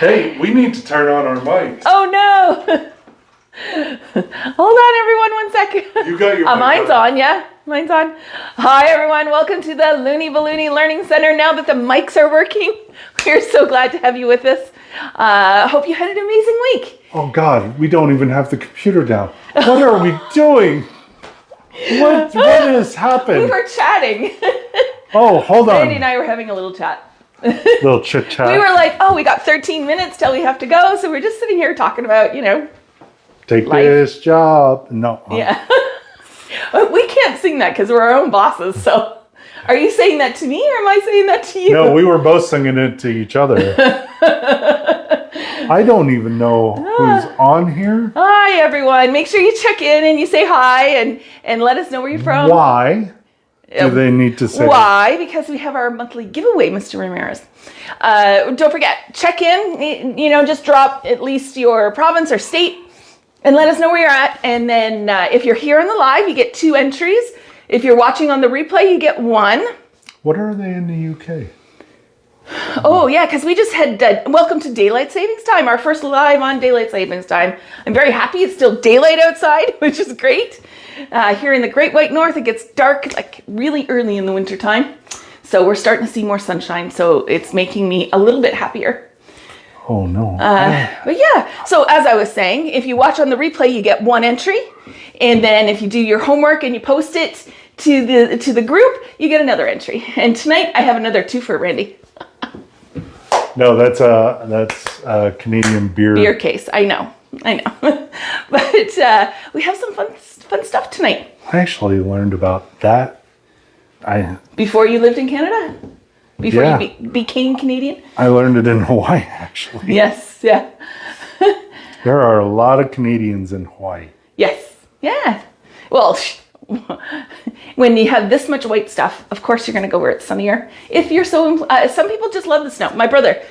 Hey, we need to turn on our mics. Oh no! Hold on, everyone, 1 second. You got your mic mine's on, yeah? Mine's on. Hi, everyone. Welcome to the Looney Ballooney Learning Center. Now that the mics are working, we're so glad to have you with us. Hope you had an amazing week. Oh, God, we don't even have the computer down. What are we doing? What has happened? We were chatting. Oh, hold on. Randy and I were having a little chat. Little chit chat. We were like, oh, we got 13 minutes till we have to go. So we're just sitting here talking about, Take life. this job. No. Yeah. We can't sing that because we're our own bosses. So are you saying that to me or am I saying that to you? No, we were both singing it to each other. I don't even know who's on here. Hi, everyone. Make sure you check in and you say hi and let us know where you're from. Why do they need to say Why? Because we have our monthly giveaway, Mr. Ramirez. Don't forget, check in. Just drop at least your province or state and let us know where you're at. And then if you're here on the live, you get 2 entries. If you're watching on the replay, you get 1. What are they in the UK? Oh, yeah, because we just had welcome to Daylight Savings Time, our first live on Daylight Savings Time. I'm very happy it's still daylight outside, which is great. Here in the Great White North, it gets dark like really early in the winter time. So we're starting to see more sunshine, so it's making me a little bit happier. Oh, no. But yeah, so as I was saying, if you watch on the replay, you get 1 entry. And then if you do your homework and you post it to the group, you get another entry. And tonight I have another 2 for Randy. No, that's a Canadian beer Case. I know. But we have some fun stuff tonight. I actually learned about that. Before you lived in Canada? Before Yeah. you became Canadian? I learned it in Hawaii, actually. Yes, yeah. There are a lot of Canadians in Hawaii. Yes, yeah. Well, when you have this much white stuff, of course you're going to go where it's sunnier. If you're some people just love the snow. My brother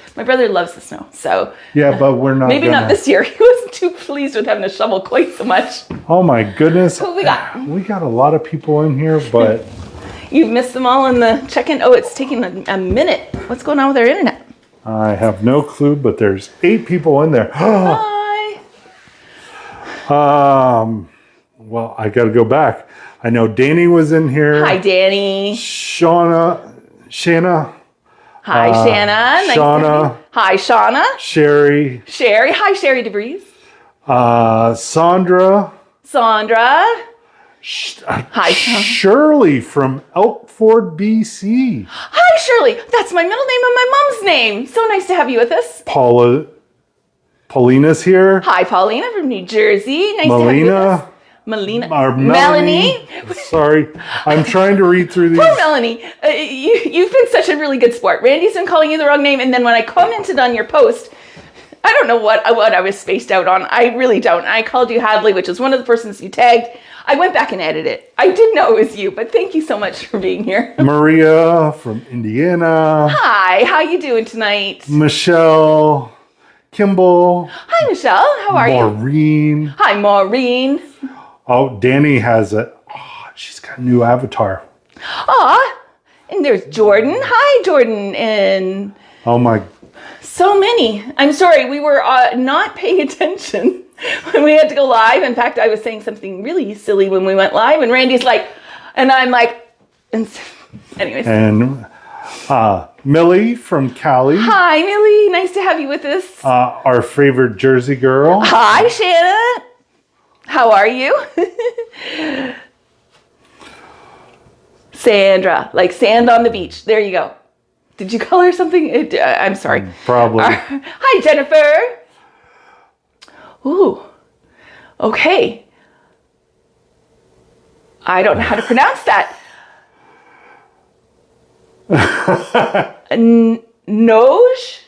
loves the snow. So yeah, but we're not. Maybe not this year. He wasn't too pleased with having to shovel quite so much. Oh my goodness! Who we got? We got a lot of people in here, but You've missed them all in the check-in. Oh, it's taking a minute. What's going on with our internet? I have no clue. But there's 8 people in there. Hi. Well, I got to go back. I know Danny was in here. Hi, Danny. Shanna. Hi, Shanna. Nice to Shauna. have you. Hi, Shauna. Sherry. Hi, Sherry DeVries. Sandra. Sandra. Hi, Shauna. Shirley from Elkford, BC. Hi, Shirley. That's my middle name and my mom's name. So nice to have you with us. Paulina's here. Hi, Paulina from New Jersey. Nice to have you with us. Melanie. Sorry, I'm trying to read through these. Poor Melanie. You've been such a really good sport. Randy's been calling you the wrong name, and then when I commented on your post, I don't know what I was spaced out on. I really don't. I called you Hadley, which is one of the persons you tagged. I went back and edited it. I did know it was you, but thank you so much for being here. Maria from Indiana. Hi, how you doing tonight? Michelle. Kimball. Hi, Michelle. How are you? Maureen. Hi, Maureen. Oh, Danny has she's got a new avatar. Aw, and there's Jordan. Hi, Jordan. And Oh my. so many. I'm sorry, we were not paying attention when we had to go live. In fact, I was saying something really silly when we went live, and Randy's like, and I'm like, and anyways. And Millie from Cali. Hi, Millie. Nice to have you with us. Our favorite Jersey girl. Hi, Shanna. How are you? Sandra, like sand on the beach. There you go. Did you call her something? I'm sorry. Probably. Hi, Jennifer. Ooh. Okay. I don't know how to pronounce that. Noj?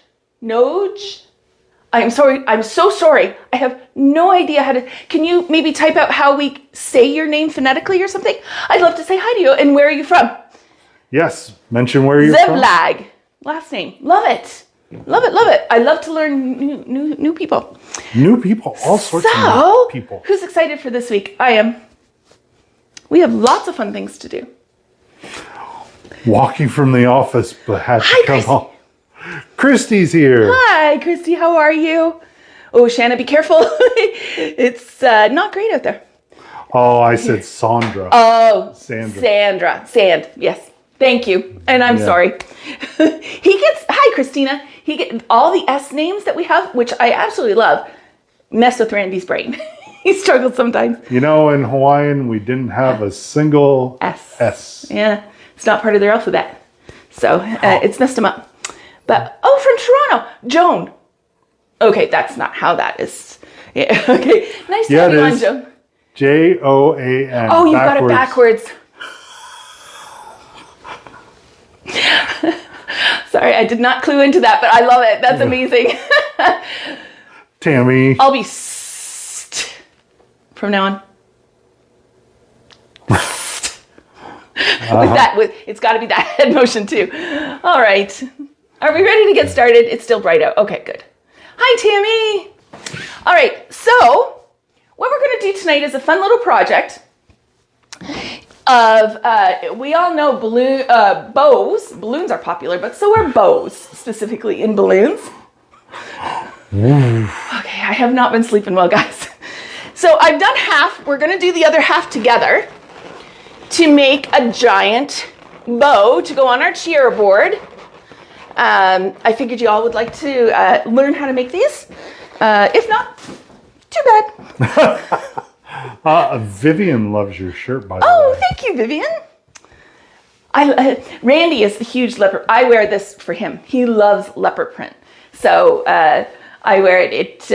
I'm sorry. I'm so sorry. I have no idea how to. Can you maybe type out how we say your name phonetically or something? I'd love to say hi to you. And where are you from? Yes. Mention where you're from. Zeblag. Last name. Love it. Love it. Love it. I love to learn new people. New people. All sorts of new people. Who's excited for this week? I am. We have lots of fun things to do. Walking from the office, but had to come home. Christy's here. Hi, Christy. How are you? Oh, Shanna, be careful. It's not great out there. Oh, I said Sandra. Oh, Sandra. Sand. Yes. Thank you. And I'm sorry. Hi, Christina. He gets all the S names that we have, which I absolutely love, mess with Randy's brain. He struggles sometimes. You know, in Hawaiian, we didn't have a single S. Yeah. It's not part of their alphabet. So it's messed him up. But, from Toronto, Joan. Okay, that's not how that is. Yeah, okay. Nice to have you on, Joan. Joan. Oh, you got it backwards. Sorry, I did not clue into that, but I love it. That's amazing. Tammy. I'll be from now on. With that, it's got to be that head motion too. All right. Are we ready to get started? It's still bright out. Okay, good. Hi, Tammy. All right. So what we're going to do tonight is a fun little project of, we all know bows. Balloons are popular, but so are bows, specifically in balloons. Okay, I have not been sleeping well, guys. So I've done half. We're going to do the other half together to make a giant bow to go on our cheer board. I figured you all would like to learn how to make these. If not, too bad. Vivian loves your shirt, by the way. Oh, thank you, Vivian. Randy is the huge leopard. I wear this for him. He loves leopard print. So I wear it. It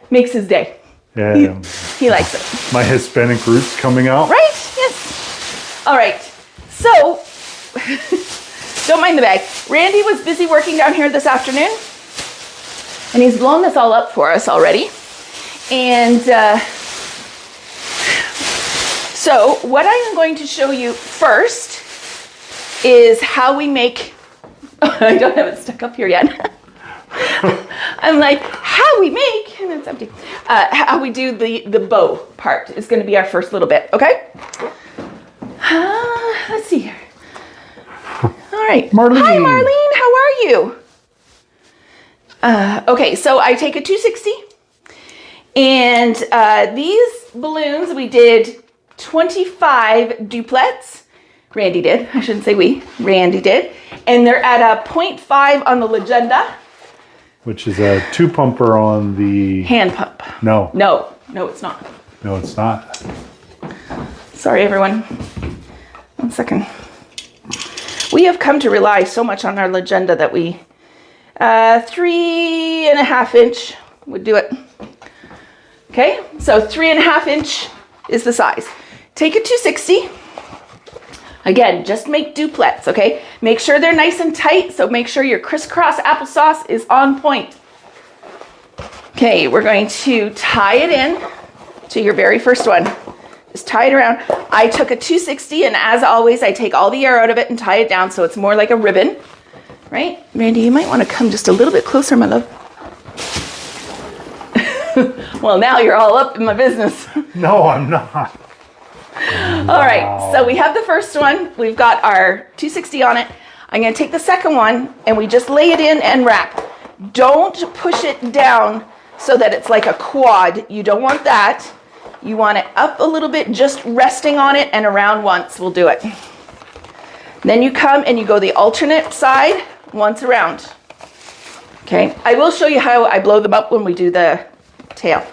makes his day. Yeah. He likes it. My Hispanic roots coming out. Right? Yes. All right. So, don't mind the bag. Randy was busy working down here this afternoon. And he's blown this all up for us already. And so what I am going to show you first is how we make, I don't have it stuck up here yet. I'm like, how we make, and it's empty, how we do the bow part is going to be our first little bit, okay? Let's see here. All right. Marlene. Hi, Marlene. How are you? Okay, so I take a 260, and these balloons, we did 25 duplets. Randy did. I shouldn't say we. Randy did. And they're at a 0.5 on the Legenda. Which is a 2-pumper on the... Hand pump. No. No, it's not. No, it's not. Sorry, everyone. 1 second. We have come to rely so much on our Legenda that we... 3.5 inch would do it. Okay, so 3.5 inch is the size. Take a 260. Again, just make duplets, okay? Make sure they're nice and tight, so make sure your crisscross applesauce is on point. Okay, we're going to tie it in to your very first one. Just tie it around. I took a 260, and as always, I take all the air out of it and tie it down so it's more like a ribbon, right? Randy, you might want to come just a little bit closer, my love. Well, now you're all up in my business. No, I'm not. All right, so we have the first one. We've got our 260 on it. I'm going to take the second one, and we just lay it in and wrap. Don't push it down so that it's like a quad. You don't want that. You want it up a little bit, just resting on it, and around once will do it. Then you come and you go the alternate side once around. Okay, I will show you how I blow them up when we do the tail.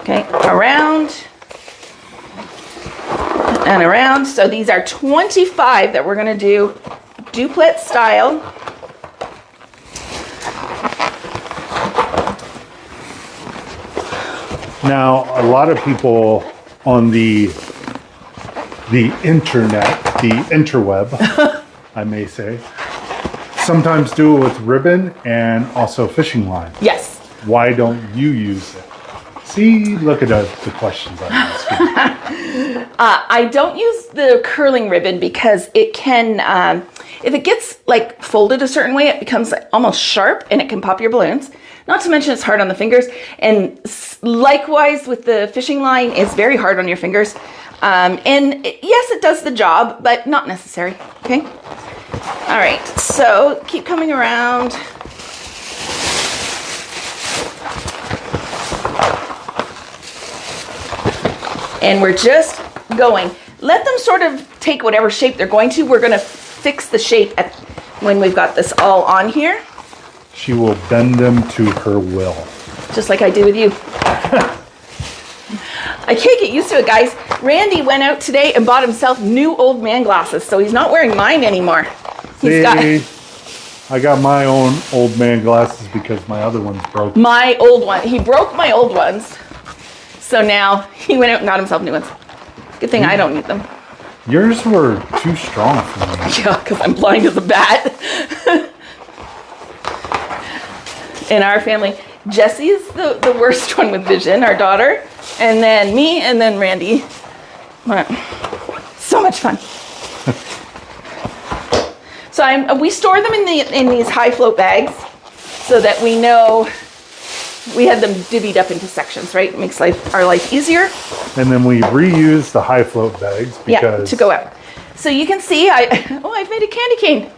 Okay, around and around. So these are 25 that we're going to do duplet style. Now, a lot of people on the internet, the interweb, I may say, sometimes do it with ribbon and also fishing line. Yes. Why don't you use it? See, look at the questions I'm asking. I don't use the curling ribbon because it can, if it gets like folded a certain way, it becomes almost sharp and it can pop your balloons. Not to mention it's hard on the fingers. And likewise with the fishing line, it's very hard on your fingers. Yes, it does the job, but not necessary, okay? All right, so keep coming around. And we're just going. Let them sort of take whatever shape they're going to. We're going to fix the shape when we've got this all on here. She will bend them to her will. Just like I do with you. I can't get used to it, guys. Randy went out today and bought himself new old man glasses, so he's not wearing mine anymore. I got my own old man glasses because my other ones broke. My old one. He broke my old ones. So now he went out and got himself new ones. Good thing I don't need them. Yours were too strong for me. Yeah, because I'm blind as a bat. In our family, Jessie's the worst one with vision, our daughter. And then me, and then Randy. So much fun. So we store them in these high float bags so that we know we had them divvied up into sections, right? It makes our life easier. And then we reuse the high float bags because to go out. So you can see I've made a candy cane.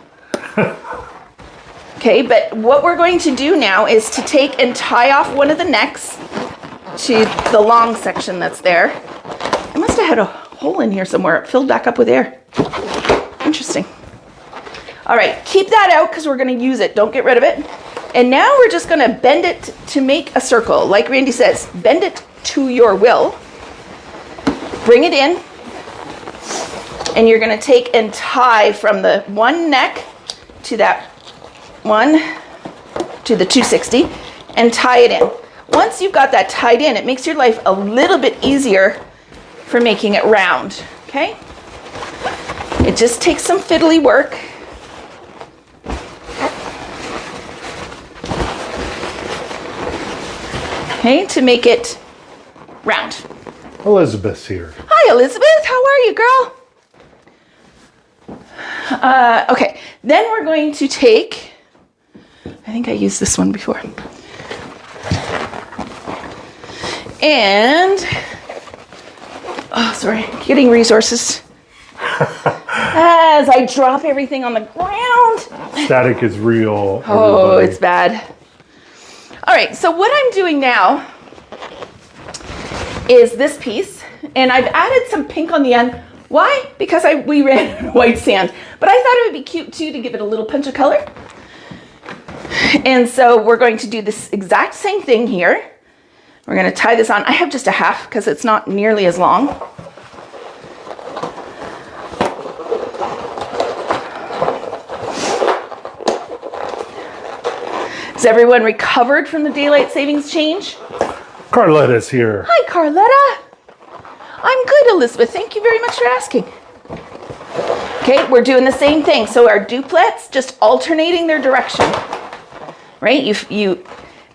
Okay, but what we're going to do now is to take and tie off one of the necks to the long section that's there. I must have had a hole in here somewhere. It filled back up with air. Interesting. All right, keep that out because we're going to use it. Don't get rid of it. And now we're just going to bend it to make a circle. Like Randy says, bend it to your will. Bring it in. And you're going to take and tie from the one neck to that one to the 260 and tie it in. Once you've got that tied in, it makes your life a little bit easier for making it round, okay? It just takes some fiddly work. Okay, to make it round. Elizabeth's here. Hi, Elizabeth. How are you, girl? Okay, then we're going to take, I think I used this one before. And, getting resources. As I drop everything on the ground. Static is real. Oh, it's bad. All right, so what I'm doing now is this piece, and I've added some pink on the end. Why? Because we ran out of white sand, but I thought it would be cute too to give it a little punch of color. And so we're going to do this exact same thing here. We're going to tie this on. I have just a half because it's not nearly as long. Has everyone recovered from the daylight savings change? Carletta's here. Hi, Carletta. I'm good, Elizabeth. Thank you very much for asking. Okay, we're doing the same thing. So our duplets, just alternating their direction. Right?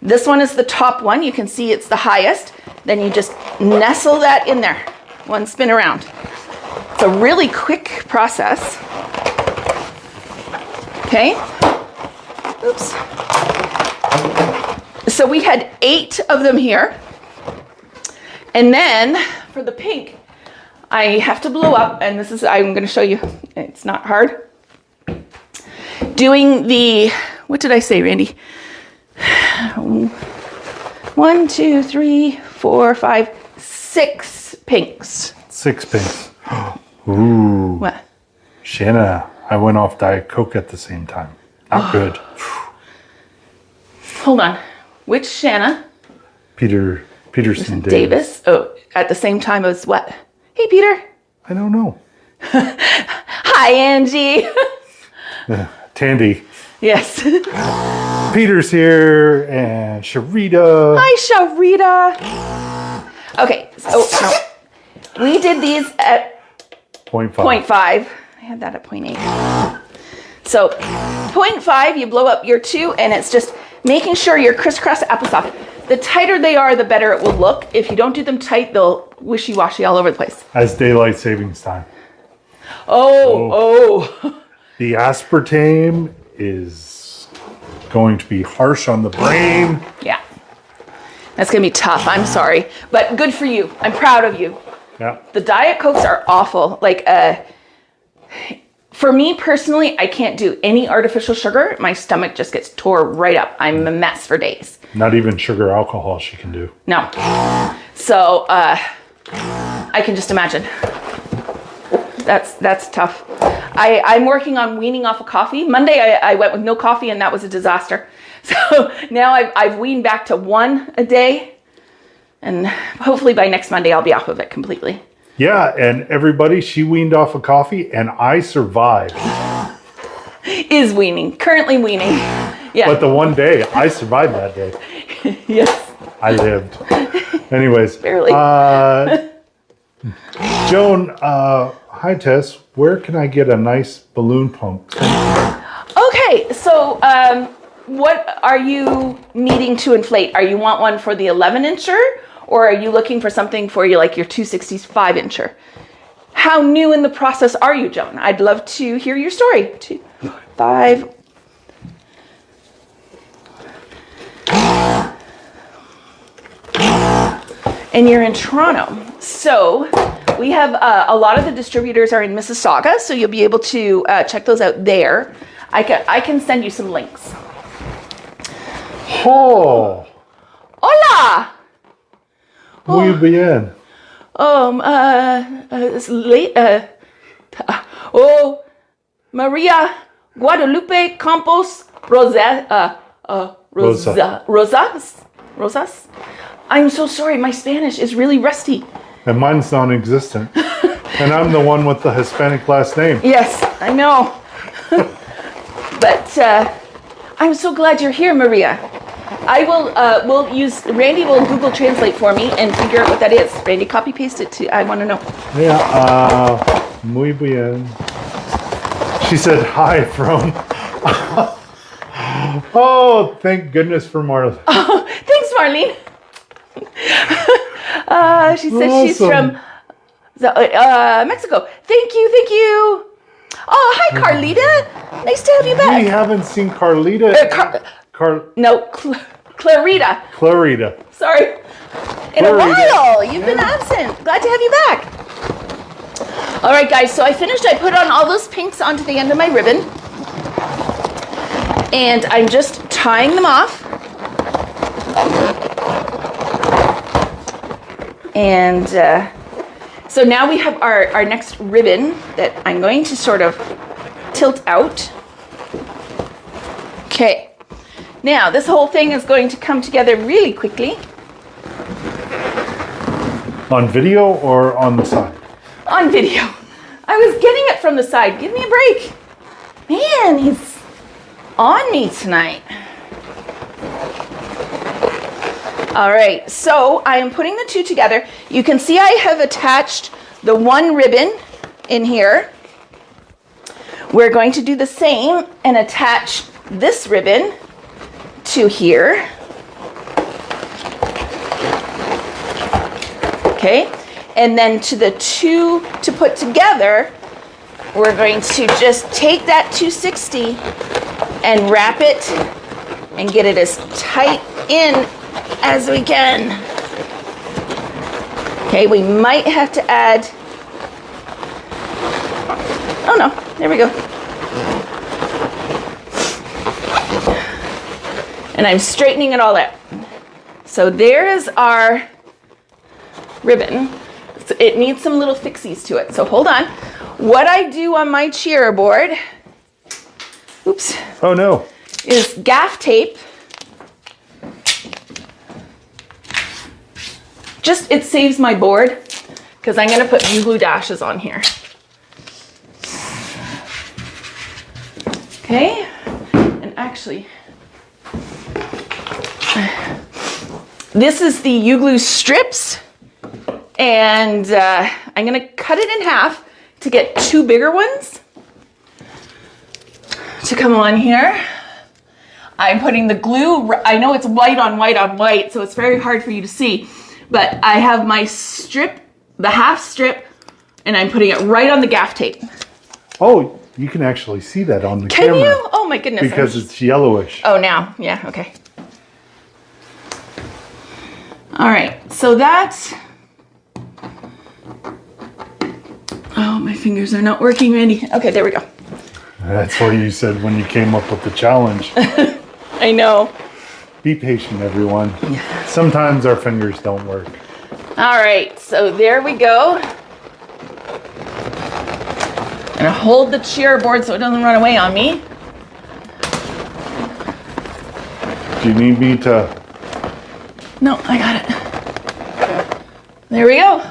This one is the top one. You can see it's the highest. Then you just nestle that in there. One spin around. It's a really quick process. Okay. Oops. So we had 8 of them here. And then for the pink, I have to blow up, and I'm going to show you. It's not hard. Doing what did I say, Randy? 1, 2, 3, 4, 5, 6 pinks. 6 pinks. Ooh. What? Shanna, I went off Diet Coke at the same time. Not good. Hold on. Which Shanna? Peterson Davis. Oh, at the same time as what? Hey, Peter. I don't know. Hi, Angie. Tandy. Yes. Peter's here and Sharita. Hi, Sharita. Okay. So we did these at 0.5. I had that at 0.8. So 0.5, you blow up your 2, and it's just making sure your crisscross applesauce. The tighter they are, the better it will look. If you don't do them tight, they'll wishy-washy all over the place. As daylight savings time. Oh. The aspartame is going to be harsh on the brain. Yeah. That's going to be tough. I'm sorry. But good for you. I'm proud of you. Yeah. The Diet Cokes are awful. For me personally, I can't do any artificial sugar. My stomach just gets tore right up. I'm a mess for days. Not even sugar alcohol she can do. No. So I I can just imagine. That's tough. I'm working on weaning off of coffee. Monday I went with no coffee and that was a disaster. So now I've weaned back to 1 a day, and hopefully by next Monday I'll be off of it completely. Yeah, and everybody, she weaned off of coffee and I survived. Is weaning, currently weaning. Yeah. But the one day, I survived that day. Yes. I lived. Anyways. Barely. Joan, hi Tess. Where can I get a nice balloon pump? Okay, so what are you needing to inflate? Are you want one for the 11-incher, or are you looking for something for your 265-incher? How new in the process are you, Joan? I'd love to hear your story. 2, 5. And you're in Toronto. So we have a lot of the distributors are in Mississauga, so you'll be able to check those out there. I can send you some links. Oh. Hola! Muy bien. It's late. Maria Guadalupe Campos Rosas. I'm so sorry. My Spanish is really rusty. And mine's non-existent. And I'm the one with the Hispanic last name. Yes, I know. But I'm so glad you're here, Maria. Randy will Google Translate for me and figure out what that is. Randy, copy paste it to, I want to know. Yeah, muy bien. She said hi from, oh, thank goodness for Marla. Oh, thanks, Marlene. She said she's from Mexico. Thank you. Oh, hi, Carlita. Nice to have you back. We haven't seen Carlita. Clarita. Clarita. Sorry. In a while. You've been absent. Glad to have you back. All right, guys. So I finished. I put on all those pinks onto the end of my ribbon. And I'm just tying them off. And so now we have our next ribbon that I'm going to sort of tilt out. Okay. Now, this whole thing is going to come together really quickly. On video or on the side? On video. I was getting it from the side. Give me a break. Man, he's on me tonight. All right, so I am putting the two together. You can see I have attached the one ribbon in here. We're going to do the same and attach this ribbon to here. Okay, and then to the two to put together, we're going to just take that 260 and wrap it and get it as tight in as we can. Okay, we might have to add, oh no, there we go. And I'm straightening it all out. So there is our ribbon. It needs some little fixies to it, so hold on. What I do on my cheer board, oops. Oh no. Is gaff tape. Just, it saves my board because I'm going to put glue dashes on here. Okay, and actually, this is the U-glue strips, and I'm going to cut it in half to get two bigger ones to come on here. I'm putting the glue, I know it's white on white on white, so it's very hard for you to see. But I have my strip, the half strip, and I'm putting it right on the gaff tape. Oh, you can actually see that on the camera. Can you? Oh my goodness. Because it's yellowish. Oh, now. Yeah, okay. All right, so that's... Oh, my fingers are not working, Randy. Okay, there we go. That's what you said when you came up with the challenge. I know. Be patient, everyone. Sometimes our fingers don't work. All right, so there we go. I'm gonna hold the cheer board so it doesn't run away on me. Do you need me to? No, I got it. There we go.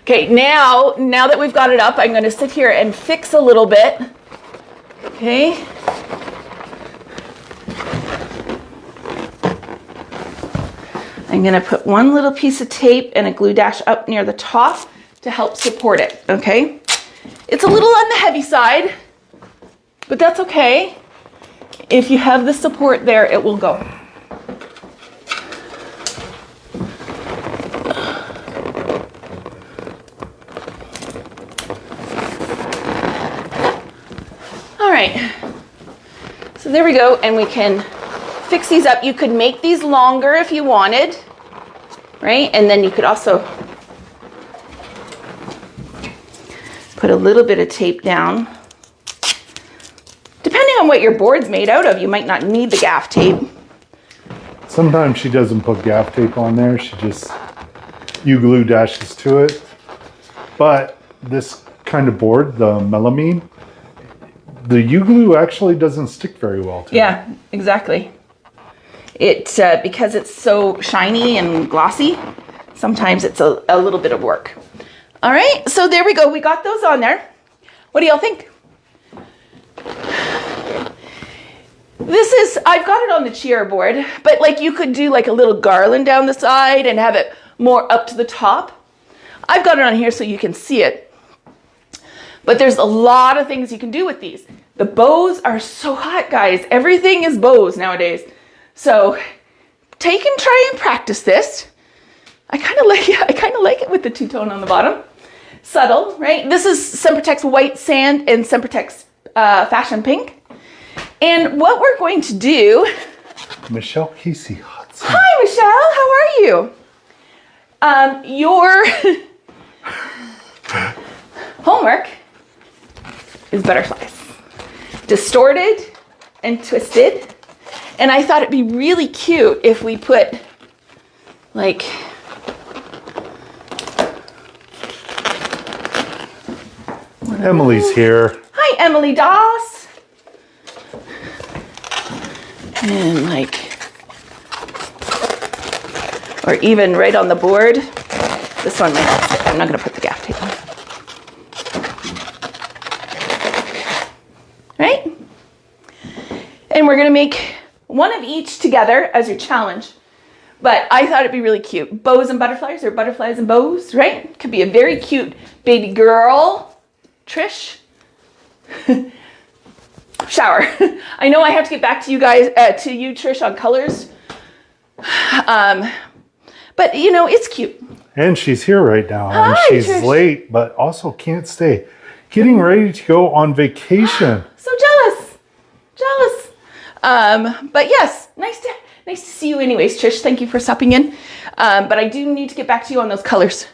Okay, now that we've got it up, I'm gonna sit here and fix a little bit. Okay. I'm gonna put one little piece of tape and a glue dash up near the top to help support it, okay? It's a little on the heavy side, but that's okay. If you have the support there, it will go. All right, so there we go, and we can fix these up. You could make these longer if you wanted, right? And then you could also put a little bit of tape down. Depending on what your board's made out of, you might not need the gaff tape. Sometimes she doesn't put gaff tape on there. She just glue dashes to it. But this kind of board, the melamine, the U-glue actually doesn't stick very well to it. Yeah, exactly. It because it's so shiny and glossy, sometimes it's a little bit of work. All right, so there we go. We got those on there. What do y'all think? I've got it on the cheer board, but like you could do like a little garland down the side and have it more up to the top. I've got it on here so you can see it. But there's a lot of things you can do with these. The bows are so hot, guys. Everything is bows nowadays. So take and try and practice this. I kind of like it with the two-tone on the bottom. Subtle, right? This is Sempertex White Sand and Sempertex Fashion Pink. And what we're going to do... Michelle Casey Hudson. Hi, Michelle. How are you? Your homework is butterflies. Distorted and twisted. And I thought it'd be really cute if we put like... Emily's here. Hi, Emily Doss. And like, or even right on the board. This one might not fit. I'm not going to put the gaff tape on. Right? And we're going to make one of each together as your challenge. But I thought it'd be really cute. Bows and butterflies, or butterflies and bows, right? Could be a very cute baby girl. Trish. Shower. I know I have to get back to you guys, to you, Trish, on colors. But you know, it's cute. And she's here right now. Hi, and she's Trish. late, but also can't stay. Getting ready to go on vacation. So jealous. But yes, nice to see you anyways, Trish. Thank you for stopping in. But I do need to get back to you on those colors.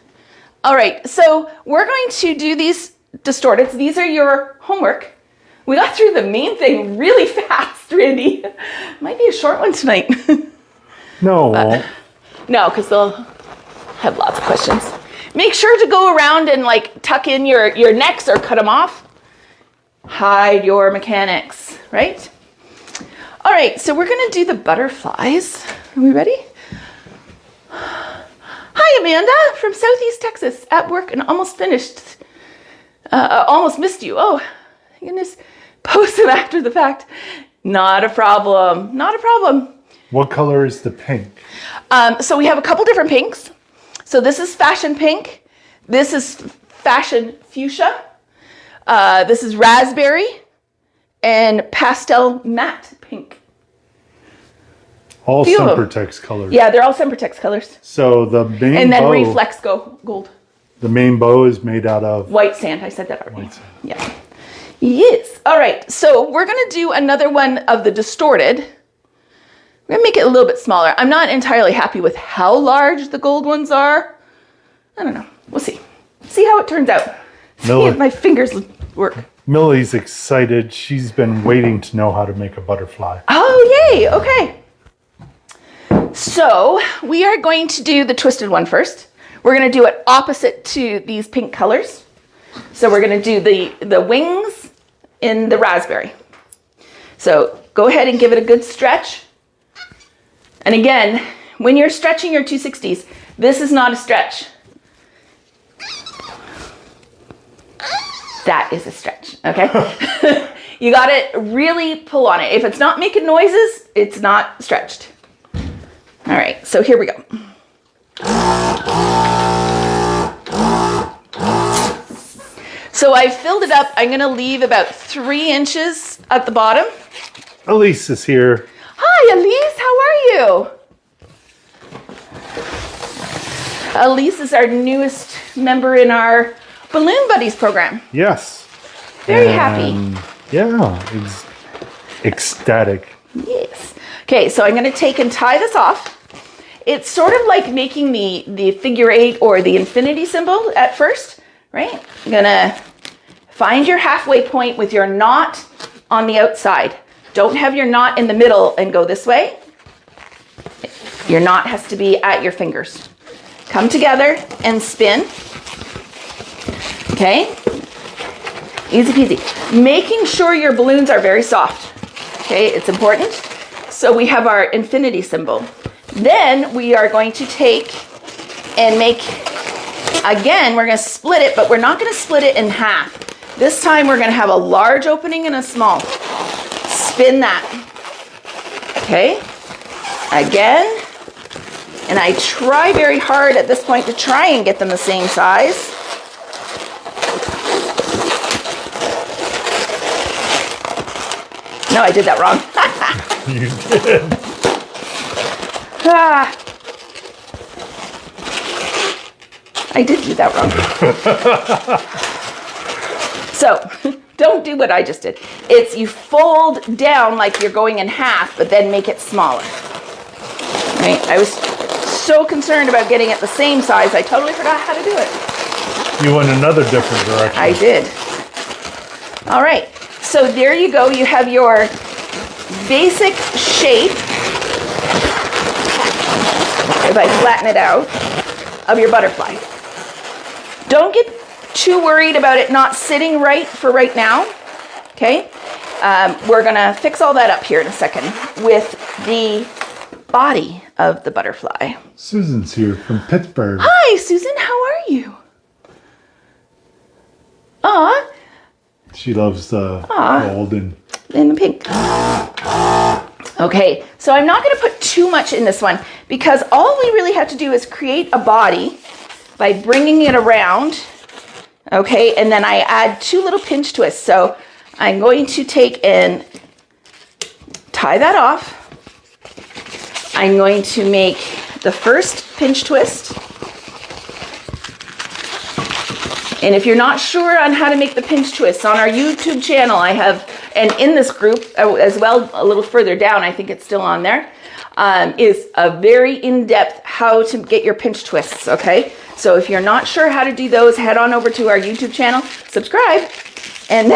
All right, so we're going to do these distorted. So these are your homework. We got through the main thing really fast, Randy. Might be a short one tonight. No, No, because they'll have lots of questions. Make sure to go around and like tuck in your necks or cut them off. Hide your mechanics, right? All right, so we're gonna do the butterflies. Are we ready? Hi, Amanda from Southeast Texas, at work and almost finished. Almost missed you. Oh, goodness. Post them after the fact. Not a problem. Not a problem. what color is the pink? So we have a couple different pinks. So this is Fashion Pink. This is Fashion Fuchsia. This is Raspberry and Pastel Matte Pink. All Few of 'em. Sempertex colors. Yeah, they're all Sempertex colors. So the main And then bow, Reflex Gold. the main bow is made out of White sand. I said that already. white sand. Yeah. Yes. All right. So we're going to do another one of the distorted. We're going to make it a little bit smaller. I'm not entirely happy with how large the gold ones are. I don't know. We'll see. See how it turns out. See Millie. if my fingers work. Millie's excited. She's been waiting to know how to make a butterfly. Oh, yay. Okay. So we are going to do the twisted one first. We're going to do it opposite to these pink colors. So we're going to do the wings in the raspberry. So go ahead and give it a good stretch. And again, when you're stretching your 260s, this is not a stretch. That is a stretch, okay? You got to really pull on it. If it's not making noises, it's not stretched. All right, so here we go. So I filled it up. I'm going to leave about 3 inches at the bottom. Elise is here. Hi, Elise. How are you? Elise is our newest member in our Balloon Buddies program. Yes. Very happy. Yeah, ecstatic. Yes. Okay, so I'm going to take and tie this off. It's sort of like making the figure 8 or the infinity symbol at first, right? I'm going to find your halfway point with your knot on the outside. Don't have your knot in the middle and go this way. Your knot has to be at your fingers. Come together and spin. Okay? Easy peasy. Making sure your balloons are very soft. Okay, it's important. So we have our infinity symbol. Then we are going to take and make, again, we're going to split it, but we're not going to split it in half. This time we're going to have a large opening and a small. Spin that. Okay? Again. And I try very hard at this point to try and get them the same size. No, I did that wrong. You did. I did do that wrong. So, don't do what I just did. It's you fold down like you're going in half, but then make it smaller. Right? I was so concerned about getting it the same size, I totally forgot how to do it. You went another different direction. I did. All right. So there you go. You have your basic shape, if I flatten it out, of your butterfly. Don't get too worried about it not sitting right for right now. Okay? We're going to fix all that up here in a second with the body of the butterfly. Susan's here from Pittsburgh. Hi, Susan. How are you? Aw. She loves the gold and the pink. Okay, so I'm not going to put too much in this one because all we really have to do is create a body by bringing it around. Okay, and then I add 2 little pinch twists. So I'm going to take and tie that off. I'm going to make the first pinch twist. And if you're not sure on how to make the pinch twists, on our YouTube channel, I have, and in this group as well, a little further down, I think it's still on there, is a very in-depth how to get your pinch twists, okay? So if you're not sure how to do those, head on over to our YouTube channel, subscribe, and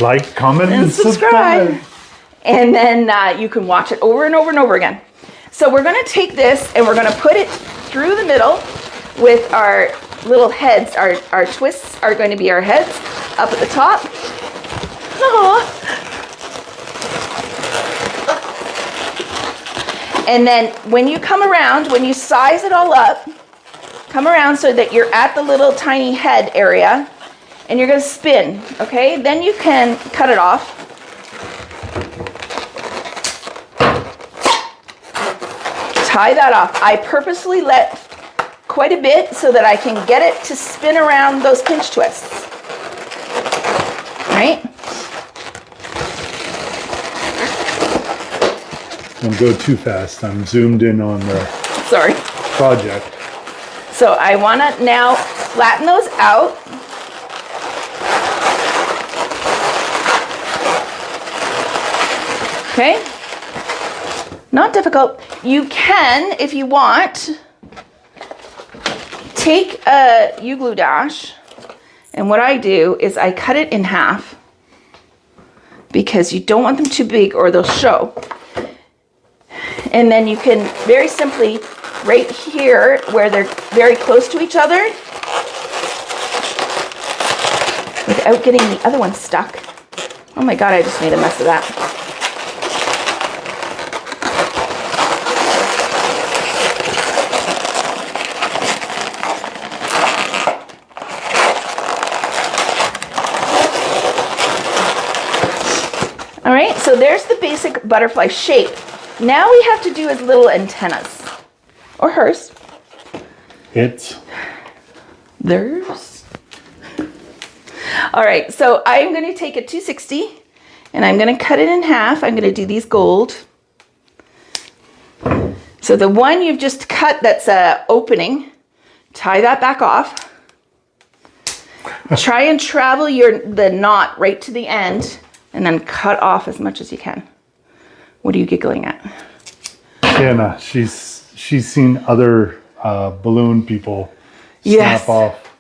like, comment, and subscribe. And then you can watch it over and over and over again. So we're going to take this and we're going to put it through the middle with our little heads. Our twists are going to be our heads up at the top. Aww. And then when you come around, when you size it all up, come around so that you're at the little tiny head area and you're going to spin, okay? Then you can cut it off. Tie that off. I purposely let quite a bit so that I can get it to spin around those pinch twists. Right? Don't go too fast. I'm zoomed in on the project. So I want to now flatten those out. Okay? Not difficult. You can, if you want, take a U-glue dash, and what I do is I cut it in half because you don't want them too big or they'll show. And then you can very simply right here where they're very close to each other without getting the other one stuck. Oh my God, I just made a mess of that. All right, so there's the basic butterfly shape. Now we have to do his little antennas. Or hers. It's. Theirs. All right, so I'm going to take a 260 and I'm going to cut it in half. I'm going to do these gold. So the one you've just cut that's opening, tie that back off. Try and travel the knot right to the end and then cut off as much as you can. What are you giggling at? Hannah, she's seen other balloon people snap off.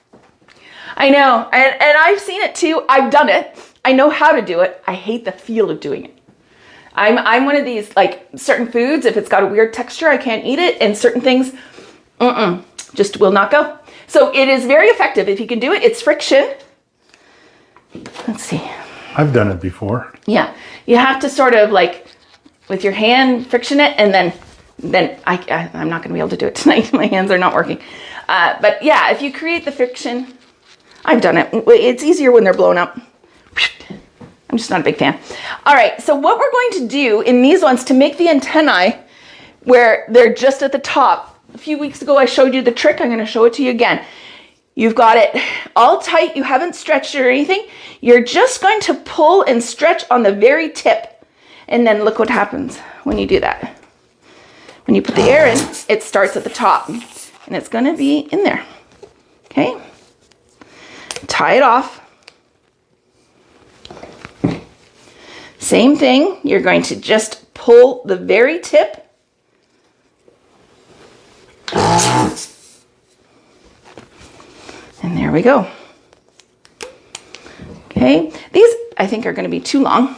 I know, and I've seen it too. I've done it. I know how to do it. I hate the feel of doing it. I'm one of these, like, certain foods, if it's got a weird texture, I can't eat it, and certain things, just will not go. So it is very effective if you can do it. It's friction. Let's see. I've done it before. Yeah, you have to sort of like with your hand friction it, and then I'm not going to be able to do it tonight. My hands are not working. But yeah, if you create the friction, I've done it. It's easier when they're blown up. I'm just not a big fan. All right, so what we're going to do in these ones to make the antennae where they're just at the top. A few weeks ago, I showed you the trick. I'm going to show it to you again. You've got it all tight. You haven't stretched it or anything. You're just going to pull and stretch on the very tip. And then look what happens when you do that. When you put the air in, it starts at the top. And it's going to be in there. Okay? Tie it off. Same thing. You're going to just pull the very tip. And there we go. Okay, these I think are going to be too long.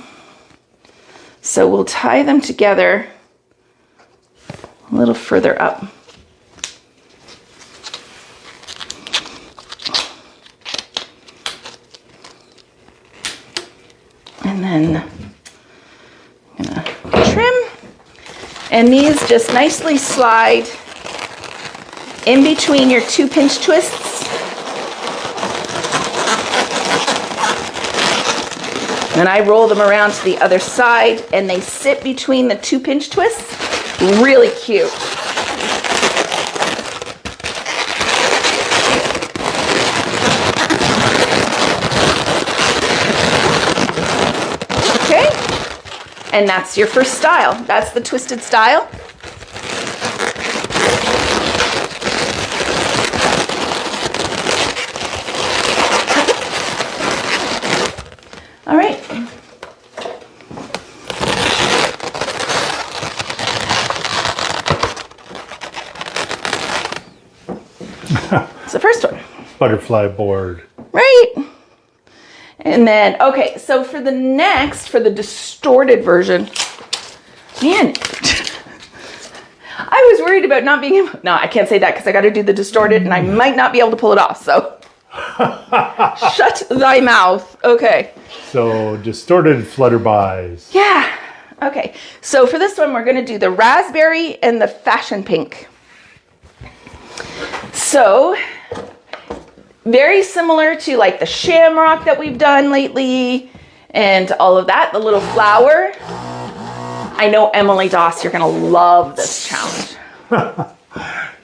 So we'll tie them together a little further up. And then I'm going to trim. And these just nicely slide in between your 2 pinch twists. And I roll them around to the other side and they sit between the 2 pinch twists. Really cute. Okay. And that's your first style. That's the twisted style. All right. It's the first one. Butterfly board. Right. And then, okay, so for the distorted version, man, I was worried about not being able, no, I can't say that because I got to do the distorted and I might not be able to pull it off, so. Shut thy mouth. Okay. So distorted flutterbys. Yeah. Okay. So for this one, we're going to do the raspberry and the fashion pink. So very similar to like the shamrock that we've done lately and all of that, the little flower. I know Emily Doss, you're going to love this challenge.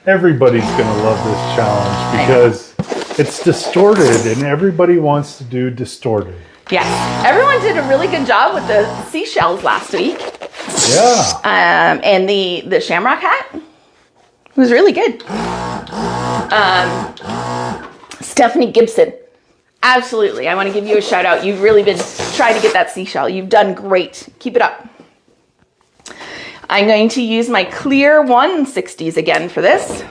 Everybody's going to love this challenge because it's distorted and everybody wants to do distorted. Yes. Everyone did a really good job with the seashells last week. Yeah. And the shamrock hat was really good. Stephanie Gibson. Absolutely. I want to give you a shout out. You've really been trying to get that seashell. You've done great. Keep it up. I'm going to use my clear 160s again for this.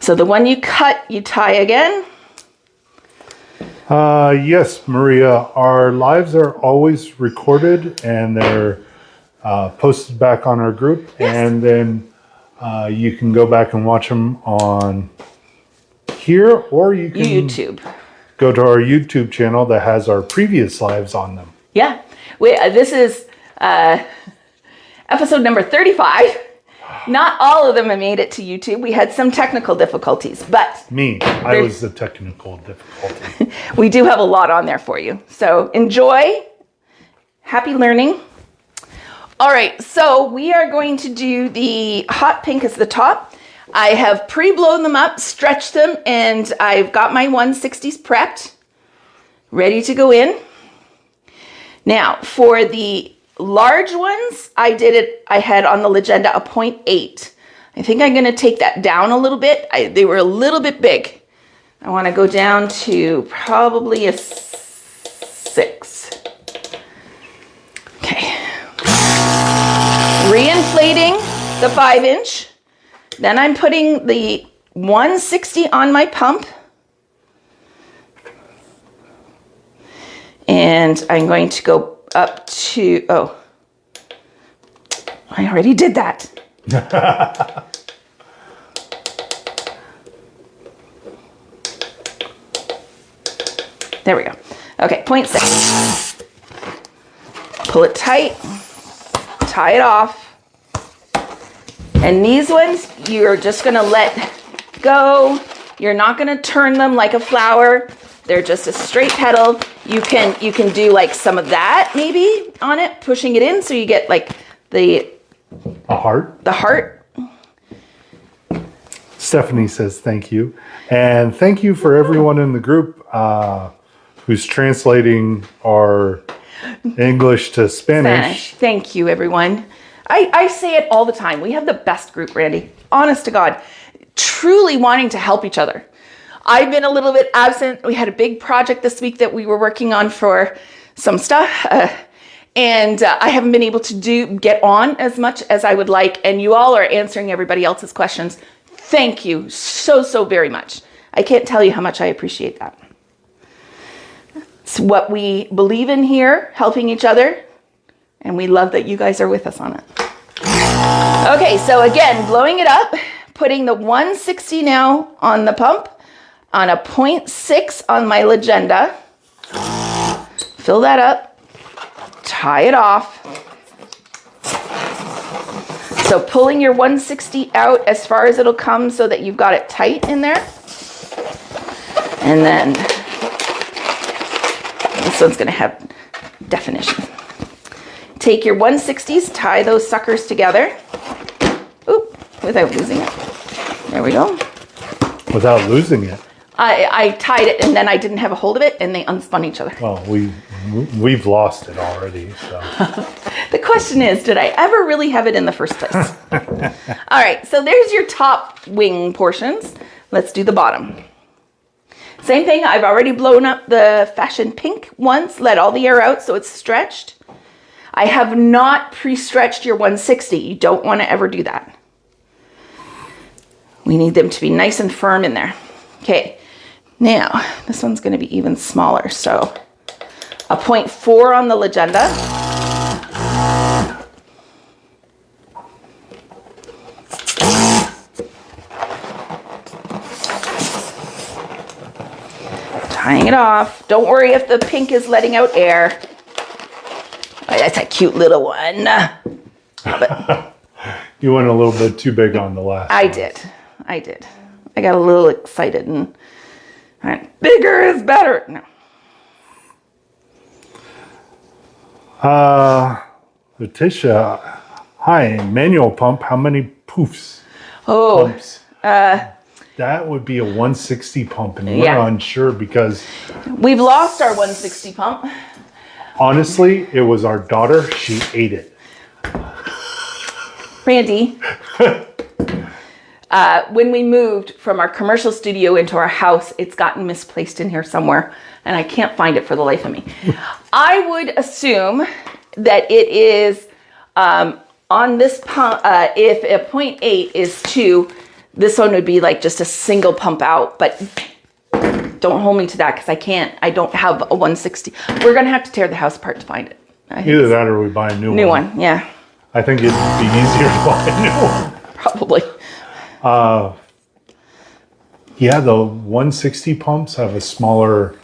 So the one you cut, you tie again. Yes, Maria, our lives are always recorded and they're posted back on our group. Yes. And then You can go back and watch them on here, or you can YouTube. Go to our YouTube channel that has our previous lives on them. Yeah. This is episode number 35. Not all of them have made it to YouTube. We had some technical difficulties, but... I was the technical difficulty. We do have a lot on there for you. So enjoy. Happy learning. All right, so we are going to do the hot pink as the top. I have pre-blown them up, stretched them, and I've got my 160s prepped, ready to go in. Now, for the large ones, I had on the Legenda a 0.8. I think I'm going to take that down a little bit. They were a little bit big. I want to go down to probably a 6. Okay. Reinflating the 5-inch. Then I'm putting the 160 on my pump. And I'm going to go up to, I already did that. There we go. Okay, 0.6. Pull it tight, tie it off. And these ones, you're just gonna let go. You're not gonna turn them like a flower. They're just a straight petal. You can do like some of that maybe on it, pushing it in so you get like a heart. The heart. Stephanie says thank you. And thank you for everyone in the group who's translating our English to Spanish. Thank you, everyone. I say it all the time. We have the best group, Randy. Honest to God. Truly wanting to help each other. I've been a little bit absent. We had a big project this week that we were working on for some stuff. And I haven't been able to get on as much as I would like. And you all are answering everybody else's questions. Thank you so very much. I can't tell you how much I appreciate that. It's what we believe in here, helping each other. And we love that you guys are with us on it. Okay, so again, blowing it up, putting the 160 now on the pump, on a 0.6 on my Legenda. Fill that up, tie it off. So pulling your 160 out as far as it'll come so that you've got it tight in there. And then this one's gonna have definition. Take your 160s, tie those suckers together. Oop, without losing it. There we go. Without losing it? I tied it and then I didn't have a hold of it and they unspun each other. Well, we've lost it already, so. The question is, did I ever really have it in the first place? All right, so there's your top wing portions. Let's do the bottom. Same thing, I've already blown up the fashion pink once, let all the air out so it's stretched. I have not pre-stretched your 160. You don't want to ever do that. We need them to be nice and firm in there. Okay, now this one's going to be even smaller. So a 0.4 on the Legenda. Tying it off. Don't worry if the pink is letting out air. Oh, that's a cute little one. But you went a little bit too big on the last I did. I got a little excited and bigger is better. No. Letitia, hi, manual pump, how many poofs? Pumps? That would be a 160 pump, and we're unsure because we've lost our 160 pump. Honestly, it was our daughter. She ate it. Randy, when we moved from our commercial studio into our house, it's gotten misplaced in here somewhere, and I can't find it for the life of me. I would assume that it is on this pump, if a 0.8 is 2, this one would be like just a single pump out, but don't hold me to that because I don't have a 160. We're going to have to tear the house apart to find it. Either that or we buy a new one. New one, yeah. I think it'd be easier to buy a new one. Probably. Yeah, the 160 pumps have a smaller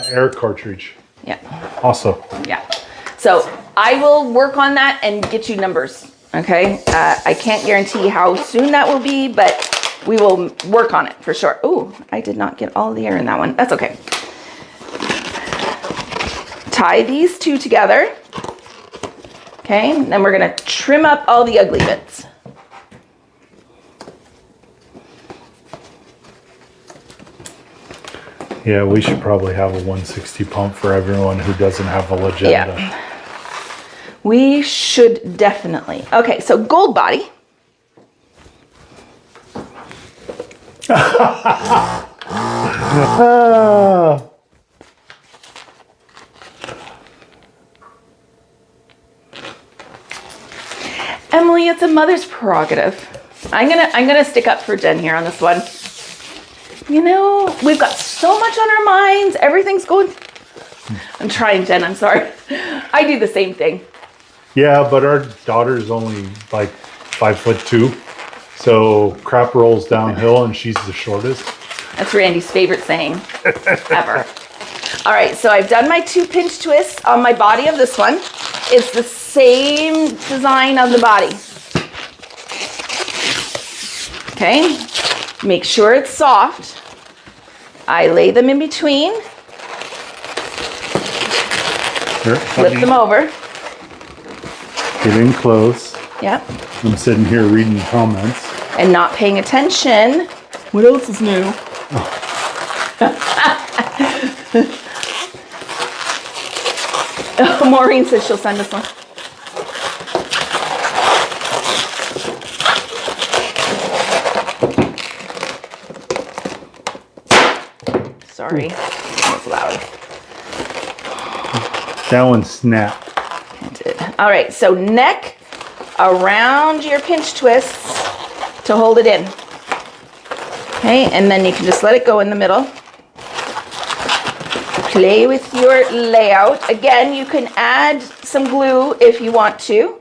air cartridge. Yeah. Also. Yeah. So I will work on that and get you numbers. Okay. I can't guarantee how soon that will be, but we will work on it for sure. Oh, I did not get all the air in that one. That's okay. Tie these two together. Okay. And then we're going to trim up all the ugly bits. Yeah, we should probably have a 160 pump for everyone who doesn't have a legenda. Yeah. We should definitely. Okay, so gold body. Emily, it's a mother's prerogative. I'm gonna stick up for Jen here on this one. You know, we've got so much on our minds. Everything's going. I'm trying, Jen. I'm sorry. I do the same thing. Yeah, but our daughter's only like 5'2", so crap rolls downhill, and she's the shortest. That's Randy's favorite saying ever. All right, so I've done my 2 pinch twists on my body of this one. It's the same design of the body. Okay, make sure it's soft. I lay them in between, flip them over. Get in close. Yep. I'm sitting here reading comments. And not paying attention. What else is new? Oh, Maureen says she'll send us one. Sorry, that was loud. That one snapped. It did. All right, so neck around your pinch twists to hold it in. Okay, and then you can just let it go in the middle. Play with your layout. Again, you can add some glue if you want to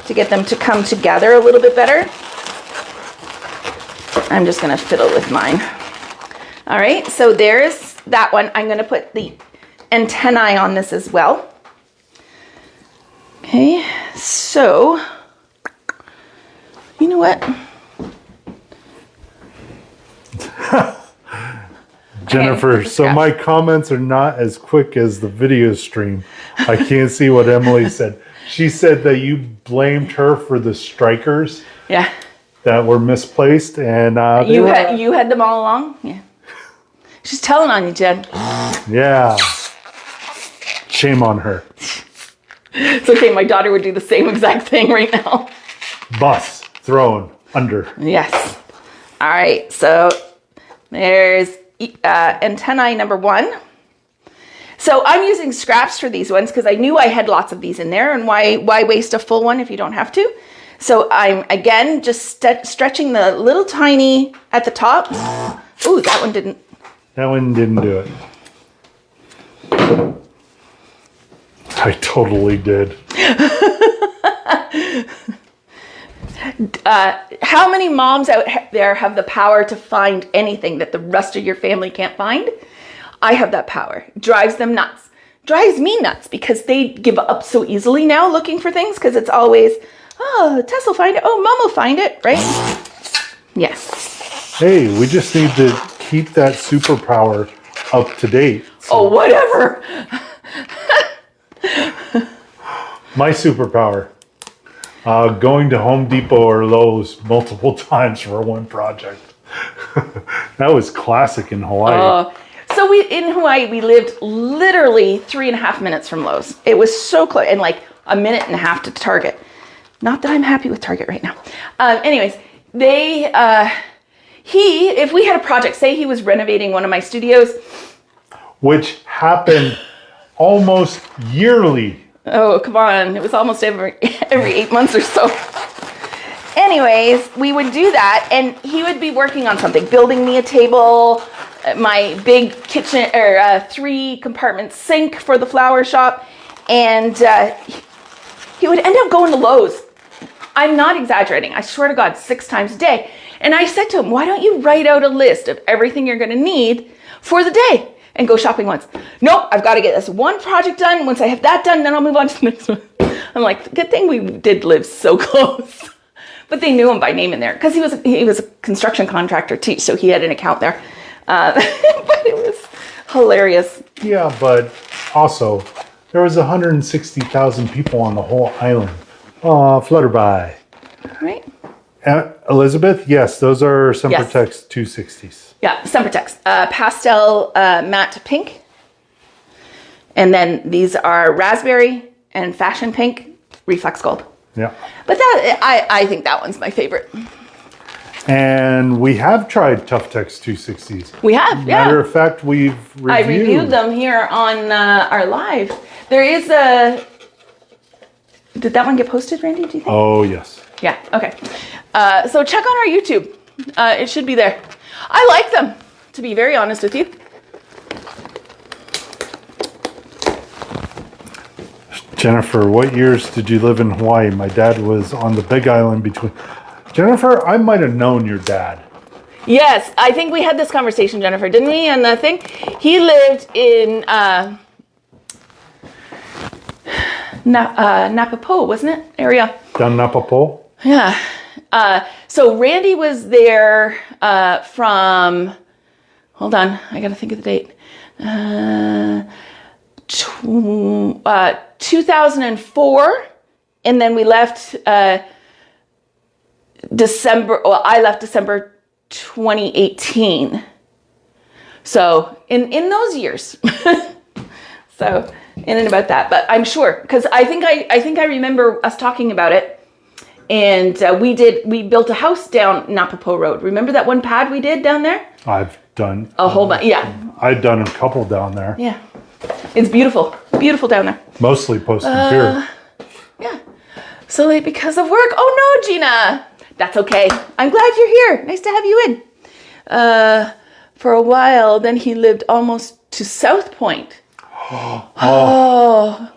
get them to come together a little bit better. I'm just gonna fiddle with mine. All right, so there's that one. I'm gonna put the antennae on this as well. Okay, so, you know what? Jennifer, Okay, so my comments are not as quick as the video stream. I can't see what Emily said. She said that you blamed her for the strikers Yeah. that were misplaced, and You had them all along? Yeah. She's telling on you, Jen. Yeah. Shame on her. It's okay, my daughter would do the same exact thing right now. Bus thrown under. Yes. All right, so there's antennae number 1. So I'm using scraps for these ones because I knew I had lots of these in there, and why waste a full one if you don't have to? So I'm, again, just stretching the little tiny at the top. Ooh, that one didn't. That one didn't do it. I totally did. How many moms out there have the power to find anything that the rest of your family can't find? I have that power. It drives them nuts. Drives me nuts because they give up so easily now looking for things because it's always, oh, Tess will find it. Oh, Mom will find it, right? Yes. Hey, we just need to keep that superpower up to date. Oh, whatever. My superpower. Going to Home Depot or Lowe's multiple times for one project. That was classic in Hawaii. So in Hawaii, we lived literally 3.5 minutes from Lowe's. It was so close, and like a minute and a half to Target. Not that I'm happy with Target right now. Anyways, if we had a project, say he was renovating one of my studios. Which happened almost yearly. Oh, come on. It was almost every 8 months or so. Anyways, we would do that, and he would be working on something, building me a table, my big kitchen, or 3-compartment sink for the flower shop, and he would end up going to Lowe's. I'm not exaggerating. I swear to God, 6 times a day. And I said to him, why don't you write out a list of everything you're going to need for the day and go shopping once? Nope, I've got to get this one project done. Once I have that done, then I'll move on to the next one. I'm like, good thing we did live so close. But they knew him by name in there because he was a construction contractor too, so he had an account there. But it was hilarious. Yeah, but also there was 160,000 people on the whole island. Oh, Flutterby. Right? Elizabeth, yes, those are Yes. Sempertex 260s. Yeah, Sempertex. Pastel matte pink. And then these are raspberry and fashion pink reflex gold. Yeah. But I think that one's my favorite. And we have tried Tough-Tex 260s. We have, yeah. Matter of fact, we've reviewed. I reviewed them here on our live. There is a... Did that one get posted, Randy, do you think? Oh, yes. Yeah, okay. So check on our YouTube. It should be there. I like them, to be very honest with you. Jennifer, what years did you live in Hawaii? My dad was on the Big Island between... Jennifer, I might have known your dad. Yes, I think we had this conversation, Jennifer, didn't we? And the thing, he lived in Napapo, wasn't it? Area. Down Napa Po? Yeah. So Randy was there from, hold on, I got to think of the date. 2004, and then we left December, well, I left December 2018. So in those years. So in and about that, but I'm sure, because I think I remember us talking about it. And we built a house down Napapo Road. Remember that one pad we did down there? I've done a whole bunch. Yeah. I've done a couple down there. Yeah. It's beautiful. Beautiful down there. Mostly posted here. Yeah. So late because of work. Oh no, Gina. That's okay. I'm glad you're here. Nice to have you in. For a while, then he lived almost to South Point. Oh.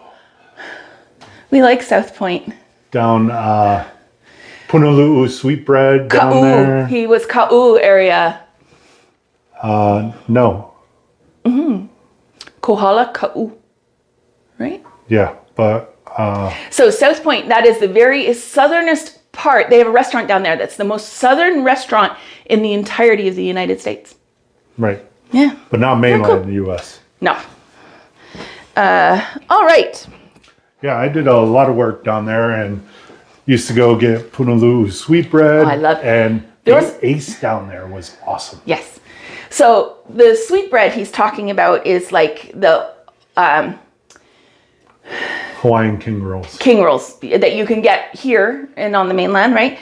We like South Point. Down Punalu'u Sweetbread down Ka'u. there. He was Ka'u area. No. Mm-hmm. Kohala Ka'u. Right? Yeah, but... So South Point, that is the very southernest part. They have a restaurant down there that's the most southern restaurant in the entirety of the United States. Right. Yeah. But not mainland cool. U.S. No. All right. Yeah, I did a lot of work down there and used to go get Punalu'u Sweetbread. Oh, I love it. And the Ace down there was awesome. Yes. So the sweetbread he's talking about is like the Hawaiian King Rolls. King rolls that you can get here and on the mainland, right?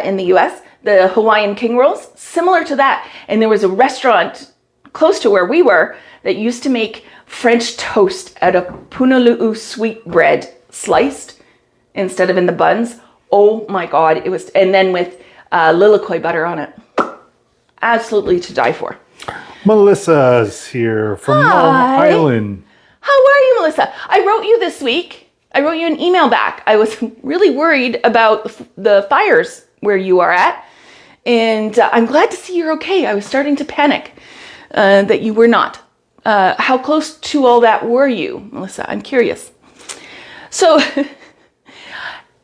In the U.S. The Hawaiian King rolls, similar to that. And there was a restaurant close to where we were that used to make French toast out of Punalu'u sweetbread sliced instead of in the buns. Oh my God. It was, and then with lilikoi butter on it. Absolutely to die for. Melissa's here from Long Island. How are you, Melissa? I wrote you this week. I wrote you an email back. I was really worried about the fires where you are at. And I'm glad to see you're okay. I was starting to panic that you were not. How close to all that were you, Melissa? I'm curious. So,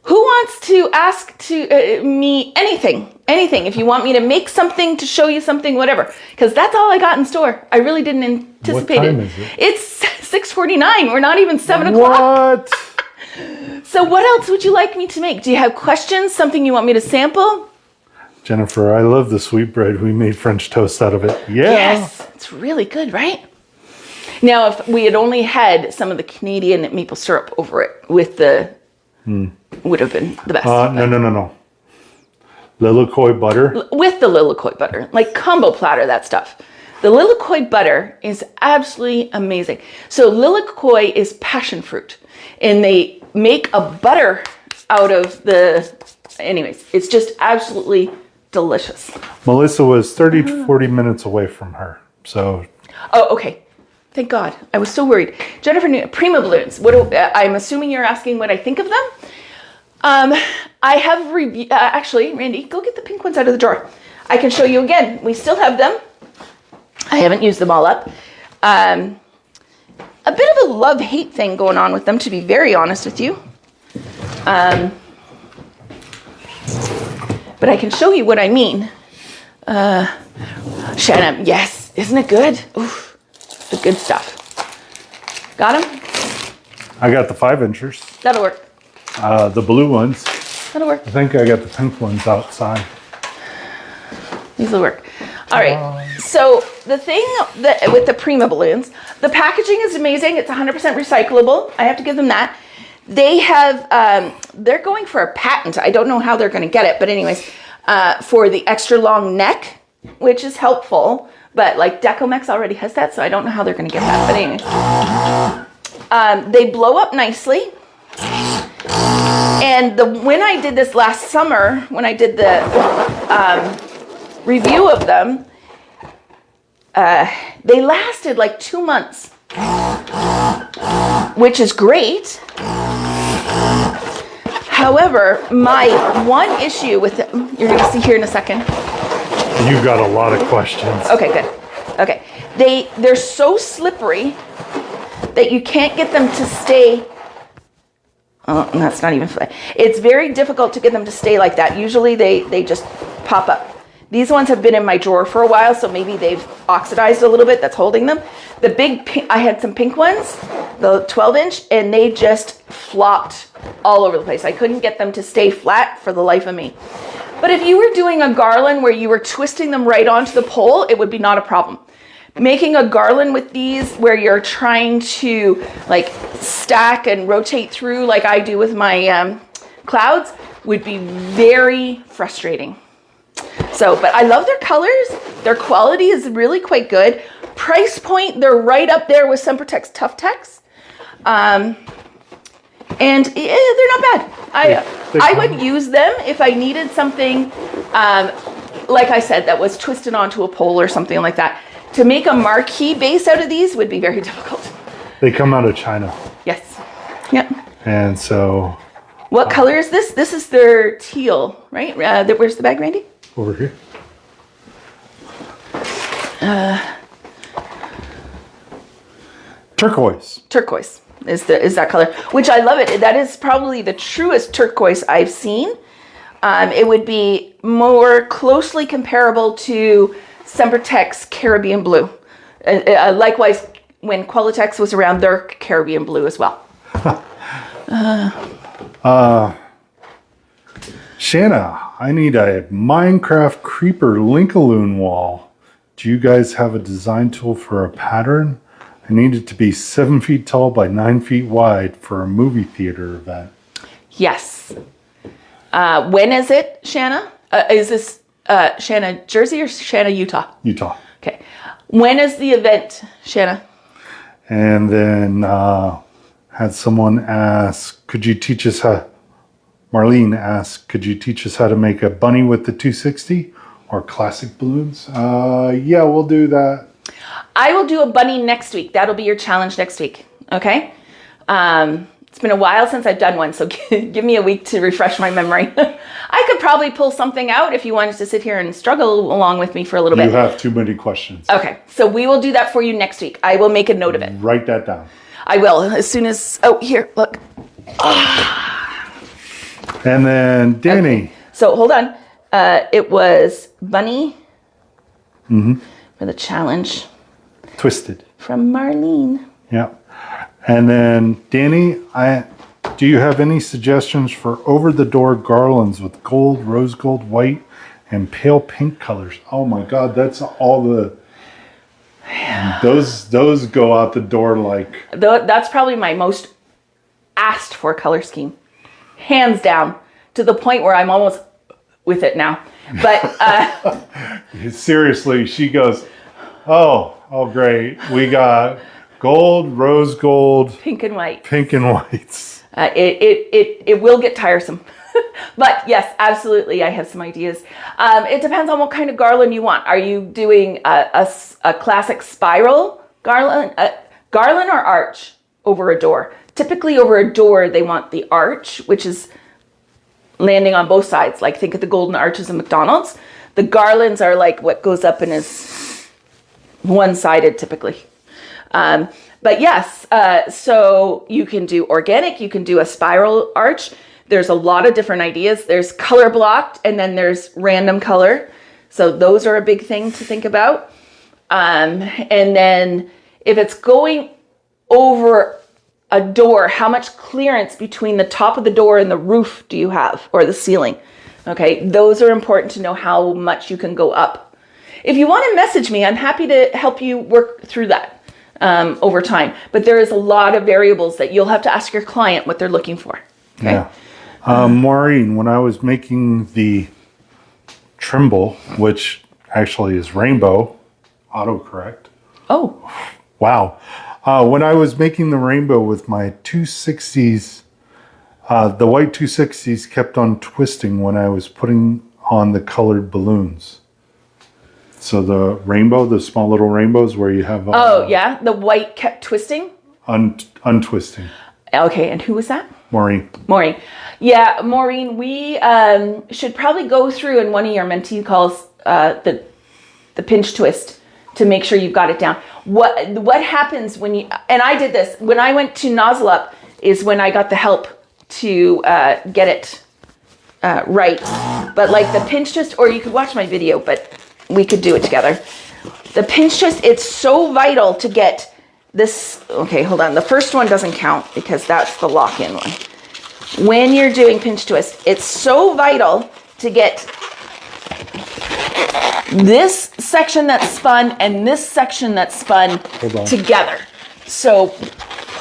who wants to ask me anything? Anything. If you want me to make something, to show you something, whatever. Because that's all I got in store. I really didn't anticipate What time it. is it? It's 6:49. We're not even 7 o'clock. What? So what else would you like me to make? Do you have questions? Something you want me to sample? Jennifer, I love the sweetbread. We made French toast out of it. Yeah. Yes. It's really good, right? Now, if we had only had some of the Canadian maple syrup over it with the... would have been the best. No. Lilikoi butter. With the lilikoi butter. Like combo platter, that stuff. The lilikoi butter is absolutely amazing. So lilikoi is passion fruit. And they make a butter out of the... Anyways, it's just absolutely delicious. Melissa was 30 to 40 minutes away from her. So... Oh, okay. Thank God. I was so worried. Jennifer, Prima balloons. I'm assuming you're asking what I think of them. I have actually, Randy, go get the pink ones out of the drawer. I can show you again. We still have them. I haven't used them all up. A bit of a love-hate thing going on with them, to be very honest with you. But I can show you what I mean. Shanna, yes, isn't it good? Oof, the good stuff. Got them? I got the 5-inchers. That'll work. The blue ones. That'll work. I think I got the pink ones outside. These will work. All right. So the thing that with the Prima balloons, the packaging is amazing. It's 100% recyclable. I have to give them that. They have, they're going for a patent. I don't know how they're going to get it, but anyways, for the extra long neck, which is helpful. But like Decomex already has that, so I don't know how they're going to get that. But anyways, they blow up nicely. And when I did this last summer, when I did the review of them, they lasted like 2 months, which is great. However, my one issue with them, you're going to see here in a second. You've got a lot of questions. Okay, good. Okay. They're so slippery that you can't get them to stay. Oh, that's not even fun. It's very difficult to get them to stay like that. Usually they just pop up. These ones have been in my drawer for a while, so maybe they've oxidized a little bit. That's holding them. The big pink, I had some pink ones, the 12-inch, and they just flopped all over the place. I couldn't get them to stay flat for the life of me. But if you were doing a garland where you were twisting them right onto the pole, it would be not a problem. Making a garland with these where you're trying to like stack and rotate through like I do with my clouds would be very frustrating. So, but I love their colors. Their quality is really quite good. Price point, they're right up there with Sempertex Tough Tex. And they're not bad. I would use them if I needed something, like I said, that was twisted onto a pole or something like that. To make a marquee base out of these would be very difficult. They come out of China. Yes. Yep. And so... What color is this? This is their teal, right? Where's the bag, Randy? Over here. Turquoise. Turquoise is that color, which I love it. That is probably the truest turquoise I've seen. It would be more closely comparable to Sempertex Caribbean Blue. Likewise, when Qualitex was around, their Caribbean Blue as well. Shanna, I need a Minecraft Creeper Linkaloon wall. Do you guys have a design tool for a pattern? I need it to be 7 feet tall by 9 feet wide for a movie theater event. Yes. When is it, Shanna? Is this Shanna, Jersey or Shanna, Utah? Utah. Okay. When is the event, Shanna? And then had someone ask, could you teach us how... Marlene asked, could you teach us how to make a bunny with the 260 or classic balloons? Yeah, we'll do that. I will do a bunny next week. That'll be your challenge next week. Okay? It's been a while since I've done one, so give me a week to refresh my memory. I could probably pull something out if you wanted to sit here and struggle along with me for a little bit. You have too many questions. Okay, so we will do that for you next week. I will make a note of it. Write that down. I will, as soon as... Oh, here, look. And then Danny. Okay. So hold on. It was Bunny for the challenge. Twisted. From Marlene. Yeah. And then Danny, do you have any suggestions for over-the-door garlands with gold, rose gold, white, and pale pink colors? Oh my God, that's all the... Those go out the door like... That's probably my most asked for color scheme. Hands down, to the point where I'm almost with it now. But seriously, she goes, oh great. We got gold, rose gold, pink and white. Pink and whites. It will get tiresome. But yes, absolutely, I have some ideas. It depends on what kind of garland you want. Are you doing a classic spiral garland, garland or arch over a door? Typically over a door, they want the arch, which is landing on both sides. Like think of the golden arches in McDonald's. The garlands are like what goes up and is one-sided typically. But yes, so you can do organic, you can do a spiral arch. There's a lot of different ideas. There's color blocked, and then there's random color. So those are a big thing to think about. And then if it's going over a door, how much clearance between the top of the door and the roof do you have, or the ceiling? Okay, those are important to know how much you can go up. If you want to message me, I'm happy to help you work through that over time. But there is a lot of variables that you'll have to ask your client what they're looking for. Okay? Yeah. Maureen, when I was making the Trimble, which actually is rainbow, autocorrect. Oh. Wow. When I was making the rainbow with my 260s, the white 260s kept on twisting when I was putting on the colored balloons. So the rainbow, the small little rainbows where you have... oh, yeah? The white kept twisting? Untwisting. Okay, and who was that? Maureen. Maureen. Yeah, Maureen, we should probably go through in one of your mentee calls the pinch twist to make sure you've got it down. What happens when you... And I did this. When I went to nozzle up is when I got the help to get it right. But like the pinch twist, or you could watch my video, but we could do it together. The pinch twist, it's so vital to get this... Okay, hold on. The first one doesn't count because that's the lock-in one. When you're doing pinch twist, it's so vital to get this section that's spun and this section that's spun together. So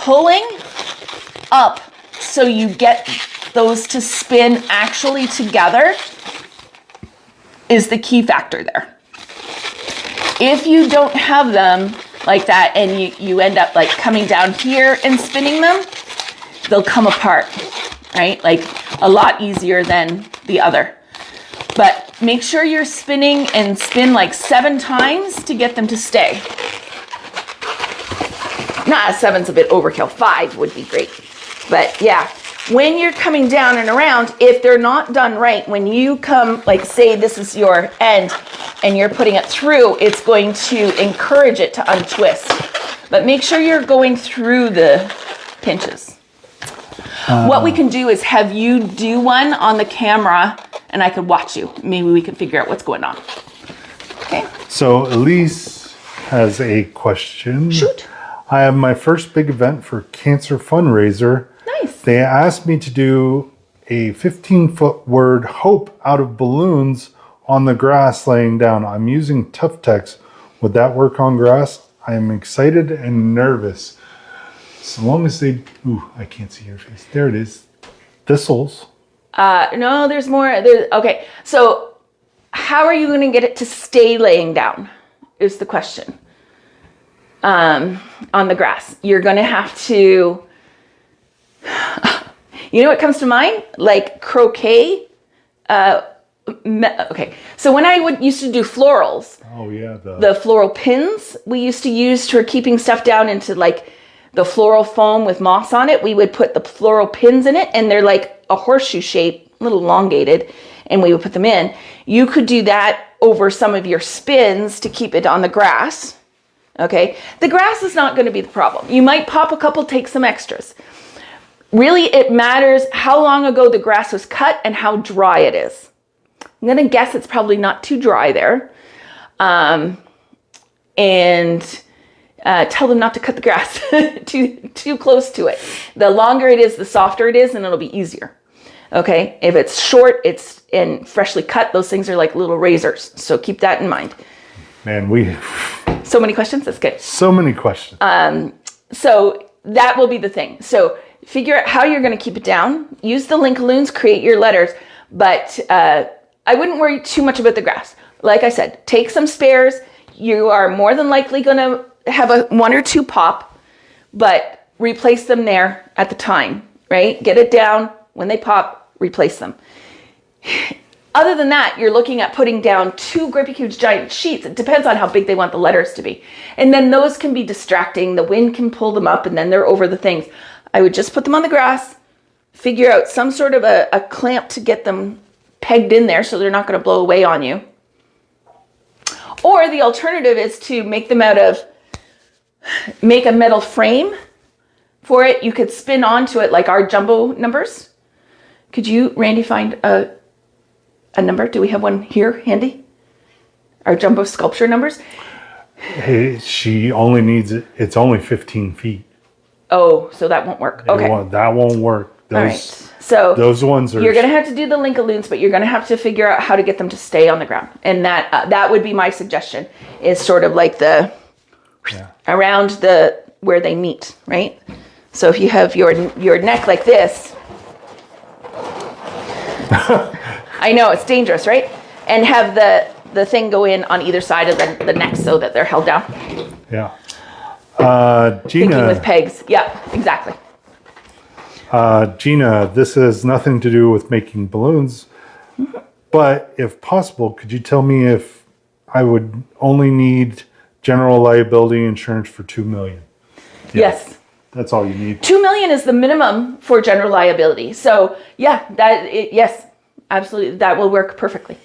pulling up so you get those to spin actually together is the key factor there. If you don't have them like that and you end up like coming down here and spinning them, they'll come apart, right? Like a lot easier than the other. But make sure you're spinning and spin like 7 times to get them to stay. Nah, 7's a bit overkill. 5 would be great. But yeah, when you're coming down and around, if they're not done right, when you come, like say this is your end and you're putting it through, it's going to encourage it to untwist. But make sure you're going through the pinches. What we can do is have you do one on the camera and I could watch you. Maybe we can figure out what's going on. Okay. So Elise has a question. Shoot. I have my first big event for cancer fundraiser. Nice. They asked me to do a 15-foot word hope out of balloons on the grass laying down. I'm using Tough Tex. Would that work on grass? I am excited and nervous. So long as they... Ooh, I can't see your face. There it is. Thistles. No, there's more. Okay, so how are you going to get it to stay laying down is the question. On the grass. You're going to have to... You know what comes to mind? Like croquet. Okay, so when I used to do florals... Oh, yeah. The floral pins we used to use for keeping stuff down into like the floral foam with moss on it. We would put the floral pins in it, and they're like a horseshoe shape, a little elongated, and we would put them in. You could do that over some of your spins to keep it on the grass. Okay, the grass is not going to be the problem. You might pop a couple, take some extras. Really, it matters how long ago the grass was cut and how dry it is. I'm going to guess it's probably not too dry there. Tell them not to cut the grass too close to it. The longer it is, the softer it is, and it'll be easier. Okay, if it's short, it's and freshly cut, those things are like little razors. So keep that in mind. Man, so many questions. That's good. So many questions. So that will be the thing. So figure out how you're going to keep it down. Use the Linkaloons, create your letters, but I wouldn't worry too much about the grass. Like I said, take some spares. You are more than likely going to have a 1 or 2 pop, but replace them there at the time, right? Get it down. When they pop, replace them. Other than that, you're looking at putting down 2 grippy huge giant sheets. It depends on how big they want the letters to be. And then those can be distracting. The wind can pull them up and then they're over the things. I would just put them on the grass, figure out some sort of a clamp to get them pegged in there so they're not going to blow away on you. Or the alternative is to make them make a metal frame for it. You could spin onto it like our jumbo numbers. Could you, Randy, find a number? Do we have one here handy? Our jumbo sculpture numbers? Hey, she only needs it. It's only 15 feet. Oh, so that won't work. Okay. That won't work. All right. So those ones are. You're going to have to do the Linkaloons, but you're going to have to figure out how to get them to stay on the ground. And that would be my suggestion, is sort of like around where they meet, right? So if you have your neck like this, I know it's dangerous, right? And have the thing go in on either side of the neck so that they're held down. Yeah. Gina. Thinking with pegs. Yeah, exactly. Gina, this has nothing to do with making balloons, but if possible, could you tell me if I would only need general liability insurance for $2 million? Yeah, yes. That's all you need. $2 million is the minimum for general liability. So yeah, yes, absolutely. That will work perfectly.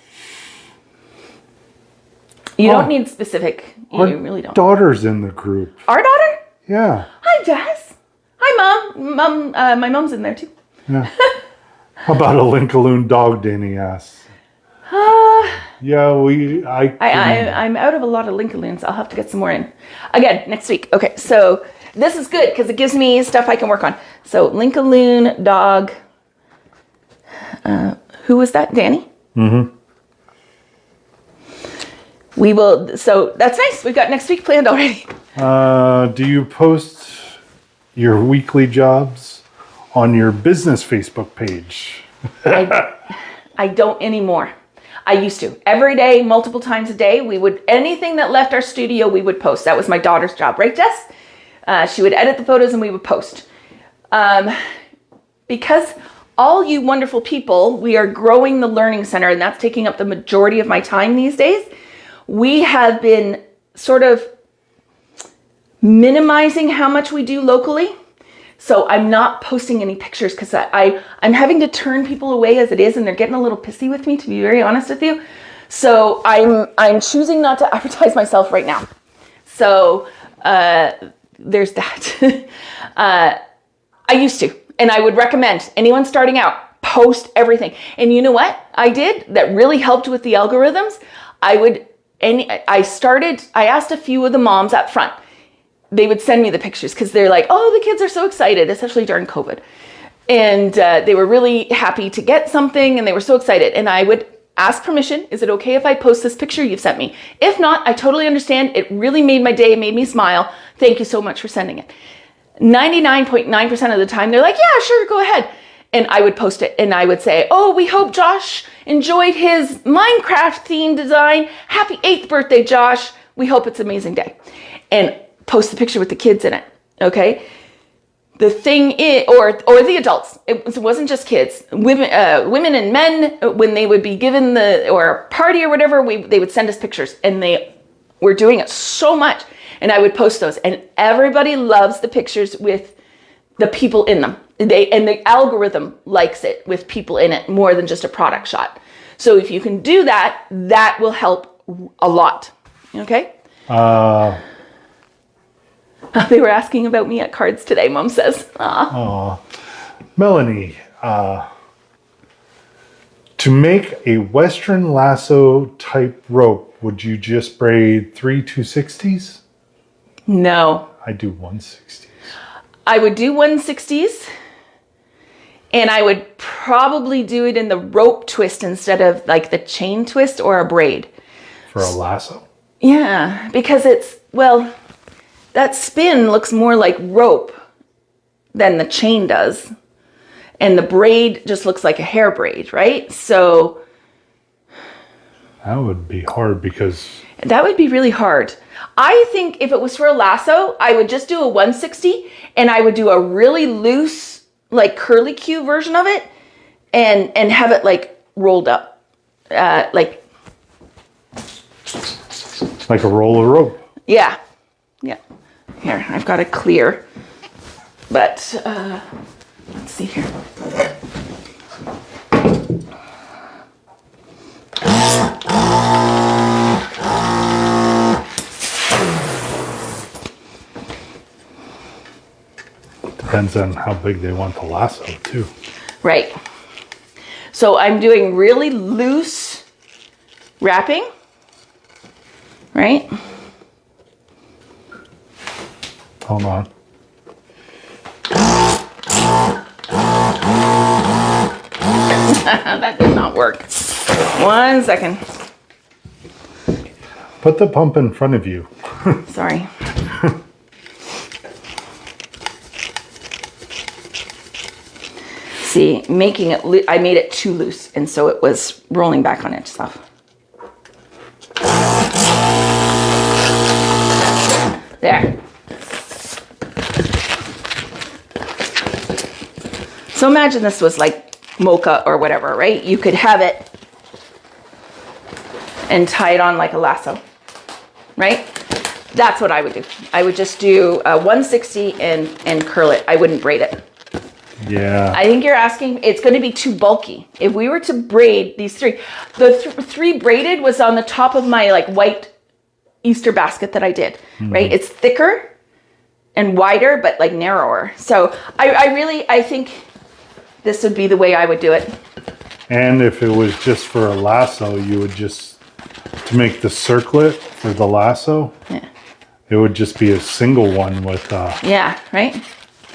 You don't need specific. You really don't. Daughter's in the group. Our daughter? Yeah. Hi, Jess. Hi, Mom. My mom's in there too. Yeah. How about a Linkaloon dog, Danny asks. Yeah, I'm out of a lot of Linkaloons. I'll have to get some more in. Again, next week. Okay, so this is good because it gives me stuff I can work on. So Linkaloon dog. Who was that? Danny? Mm-hmm. We will. So that's nice. We've got next week planned already. Do you post your weekly jobs on your business Facebook page? I don't anymore. I used to. Every day, multiple times a day, anything that left our studio, we would post. That was my daughter's job, right, Jess? She would edit the photos and we would post. Because all you wonderful people, we are growing the Learning Center, and that's taking up the majority of my time these days. We have been sort of minimizing how much we do locally. So I'm not posting any pictures because I'm having to turn people away as it is, and they're getting a little pissy with me, to be very honest with you. So I'm choosing not to advertise myself right now. So there's that. I used to, and I would recommend anyone starting out, post everything. And you know what I did that really helped with the algorithms? I asked a few of the moms up front. They would send me the pictures because they're like, oh, the kids are so excited, especially during COVID. And they were really happy to get something, and they were so excited. And I would ask permission, is it okay if I post this picture you've sent me? If not, I totally understand. It really made my day, it made me smile. Thank you so much for sending it. 99.9% of the time, they're like, yeah, sure, go ahead. And I would post it, and I would say, oh, we hope Josh enjoyed his Minecraft themed design. Happy 8th birthday, Josh. We hope it's an amazing day. And post the picture with the kids in it, okay? The thing is, or the adults. It wasn't just kids. Women and men, when they would be given or a party or whatever, they would send us pictures, and they were doing it so much. And I would post those, and everybody loves the pictures with the people in them. And the algorithm likes it with people in it more than just a product shot. So if you can do that, that will help a lot. Okay? They were asking about me at cards today, Mom says. Melanie, to make a Western lasso type rope, would you just braid 3 260s? No. I do 160s. I would do 160s, and I would probably do it in the rope twist instead of like the chain twist or a braid. For a lasso? Yeah, because that spin looks more like rope than the chain does. And the braid just looks like a hair braid, right? So that would be hard because... That would be really hard. I think if it was for a lasso, I would just do a 160, and I would do a really loose, like curly Q version of it, and have it like rolled up, like a roll of rope. Yeah. Here, I've got it clear, but let's see here. depends on how big they want the lasso too. Right. So I'm doing really loose wrapping, right? Hold on. That did not work. 1 second. Put the pump in front of you. Sorry. See, making it, I made it too loose, and so it was rolling back on itself. There. So imagine this was like mocha or whatever, right? You could have it and tie it on like a lasso, right? That's what I would do. I would just do 160 and curl it. I wouldn't braid it. Yeah. I think you're asking, it's going to be too bulky. If we were to braid these three, the three braided was on the top of my like white Easter basket that I did, right? It's thicker and wider, but like narrower. So I think this would be the way I would do it. And if it was just for a lasso, you would just, to make the circlet for the lasso, it would just be a single one with... Yeah, right?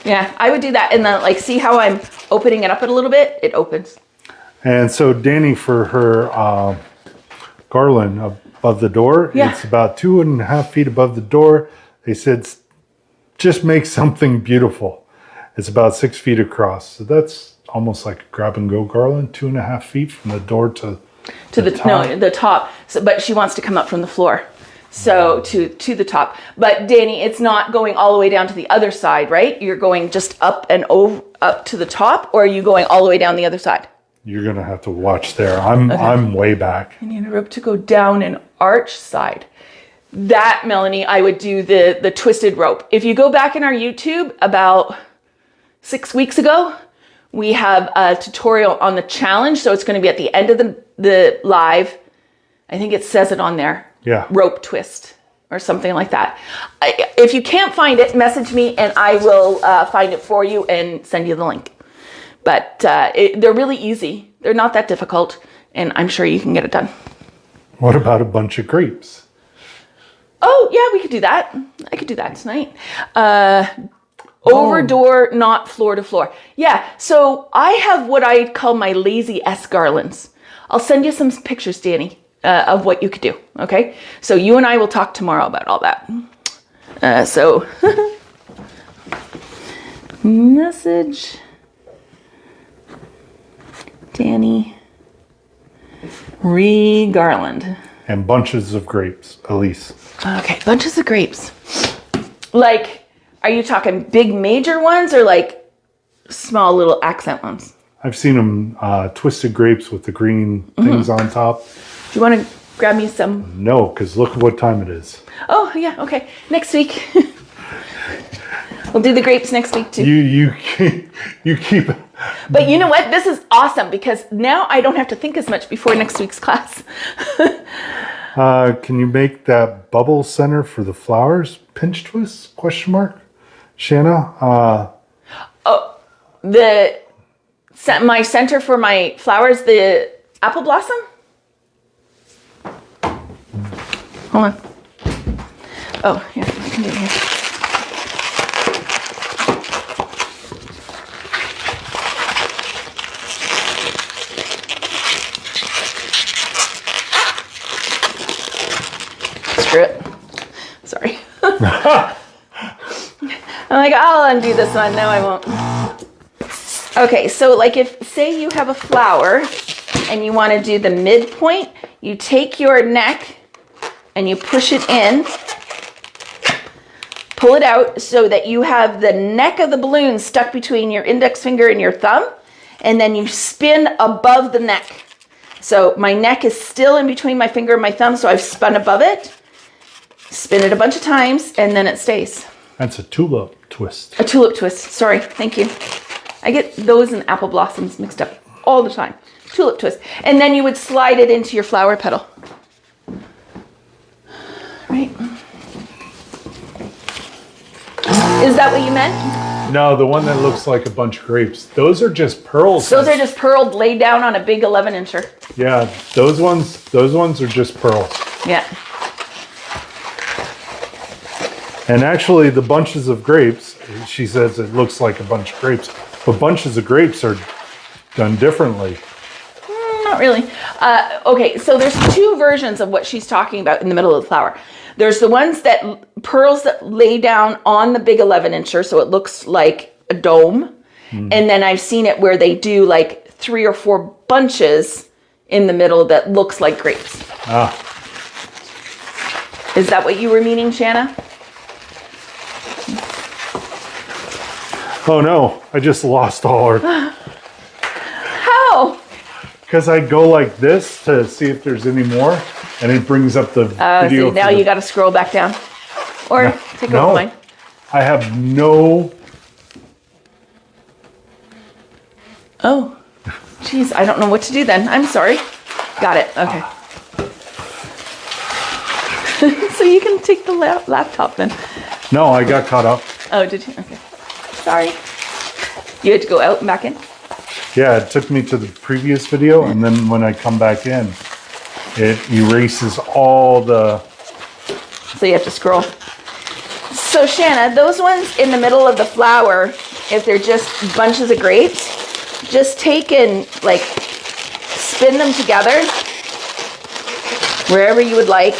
Yeah, I would do that. And then like, see how I'm opening it up a little bit? It opens. And so Danny, for her garland above the door, it's about 2.5 feet above the door. They said, just make something beautiful. It's about 6 feet across. So that's almost like a grab and go garland, 2.5 feet from the door to the top. No, the top. So, but she wants to come up from the floor. So to the top. But Danny, it's not going all the way down to the other side, right? You're going just up and over, up to the top, or are you going all the way down the other side? You're gonna have to watch there. I'm way back. I need a rope to go down an arch side. That, Melanie, I would do the twisted rope. If you go back in our YouTube about 6 weeks ago, we have a tutorial on the challenge. So it's going to be at the end of the live. I think it says it on there. Yeah. Rope twist or something like that. If you can't find it, message me and I will find it for you and send you the link. But they're really easy. They're not that difficult. And I'm sure you can get it done. What about a bunch of grapes? Oh, yeah, we could do that. I could do that tonight. Over door, not floor to floor. Yeah, so I have what I call my lazy S garlands. I'll send you some pictures, Danny, of what you could do, okay? So you and I will talk tomorrow about all that. Message Danny Garland. And bunches of grapes, Elise. Okay, bunches of grapes. Like, are you talking big major ones or like small little accent ones? I've seen them twisted grapes with the green things on top. Do you want to grab me some? No, because look at what time it is. Oh, yeah, okay. Next week. We'll do the grapes next week too. You keep... But you know what? This is awesome because now I don't have to think as much before next week's class. Can you make that bubble center for the flowers? Pinch twist? Question mark? Shanna? My center for my flowers, the apple blossom? Hold on. Oh, here, I can do it here. Screw it. Sorry. I'm like, I'll undo this one. No, I won't. Okay, so like if, say you have a flower and you want to do the midpoint, you take your neck and you push it in, pull it out so that you have the neck of the balloon stuck between your index finger and your thumb, and then you spin above the neck. So my neck is still in between my finger and my thumb, so I've spun above it, spin it a bunch of times, and then it stays. That's a tulip twist. A tulip twist, sorry, thank you. I get those and apple blossoms mixed up all the time. Tulip twist. And then you would slide it into your flower petal. Right? Is that what you meant? No, the one that looks like a bunch of grapes. Those are just pearls. Those are just pearled laid down on a big 11-incher. Yeah, those ones are just pearls. Yeah. And actually, the bunches of grapes, she says it looks like a bunch of grapes, but bunches of grapes are done differently. Not really. Okay, so there's two versions of what she's talking about in the middle of the flower. There's the ones that pearls that lay down on the big 11-incher, so it looks like a dome. And then I've seen it where they do like 3 or 4 bunches in the middle that looks like grapes. Ah. Is that what you were meaning, Shanna? Oh no, I just lost all our... How? Because I go like this to see if there's any more, and it brings up the video. See, now you got to scroll back down. Or take over mine. I have no... Oh, geez, I don't know what to do then. I'm sorry. Got it. Okay. So you can take the laptop then. No, I got caught up. Oh, did you? Okay. Sorry. You had to go out and back in? Yeah, it took me to the previous video, and then when I come back in, it erases all the... So you have to scroll. So Shanna, those ones in the middle of the flower, if they're just bunches of grapes, just take and like spin them together wherever you would like.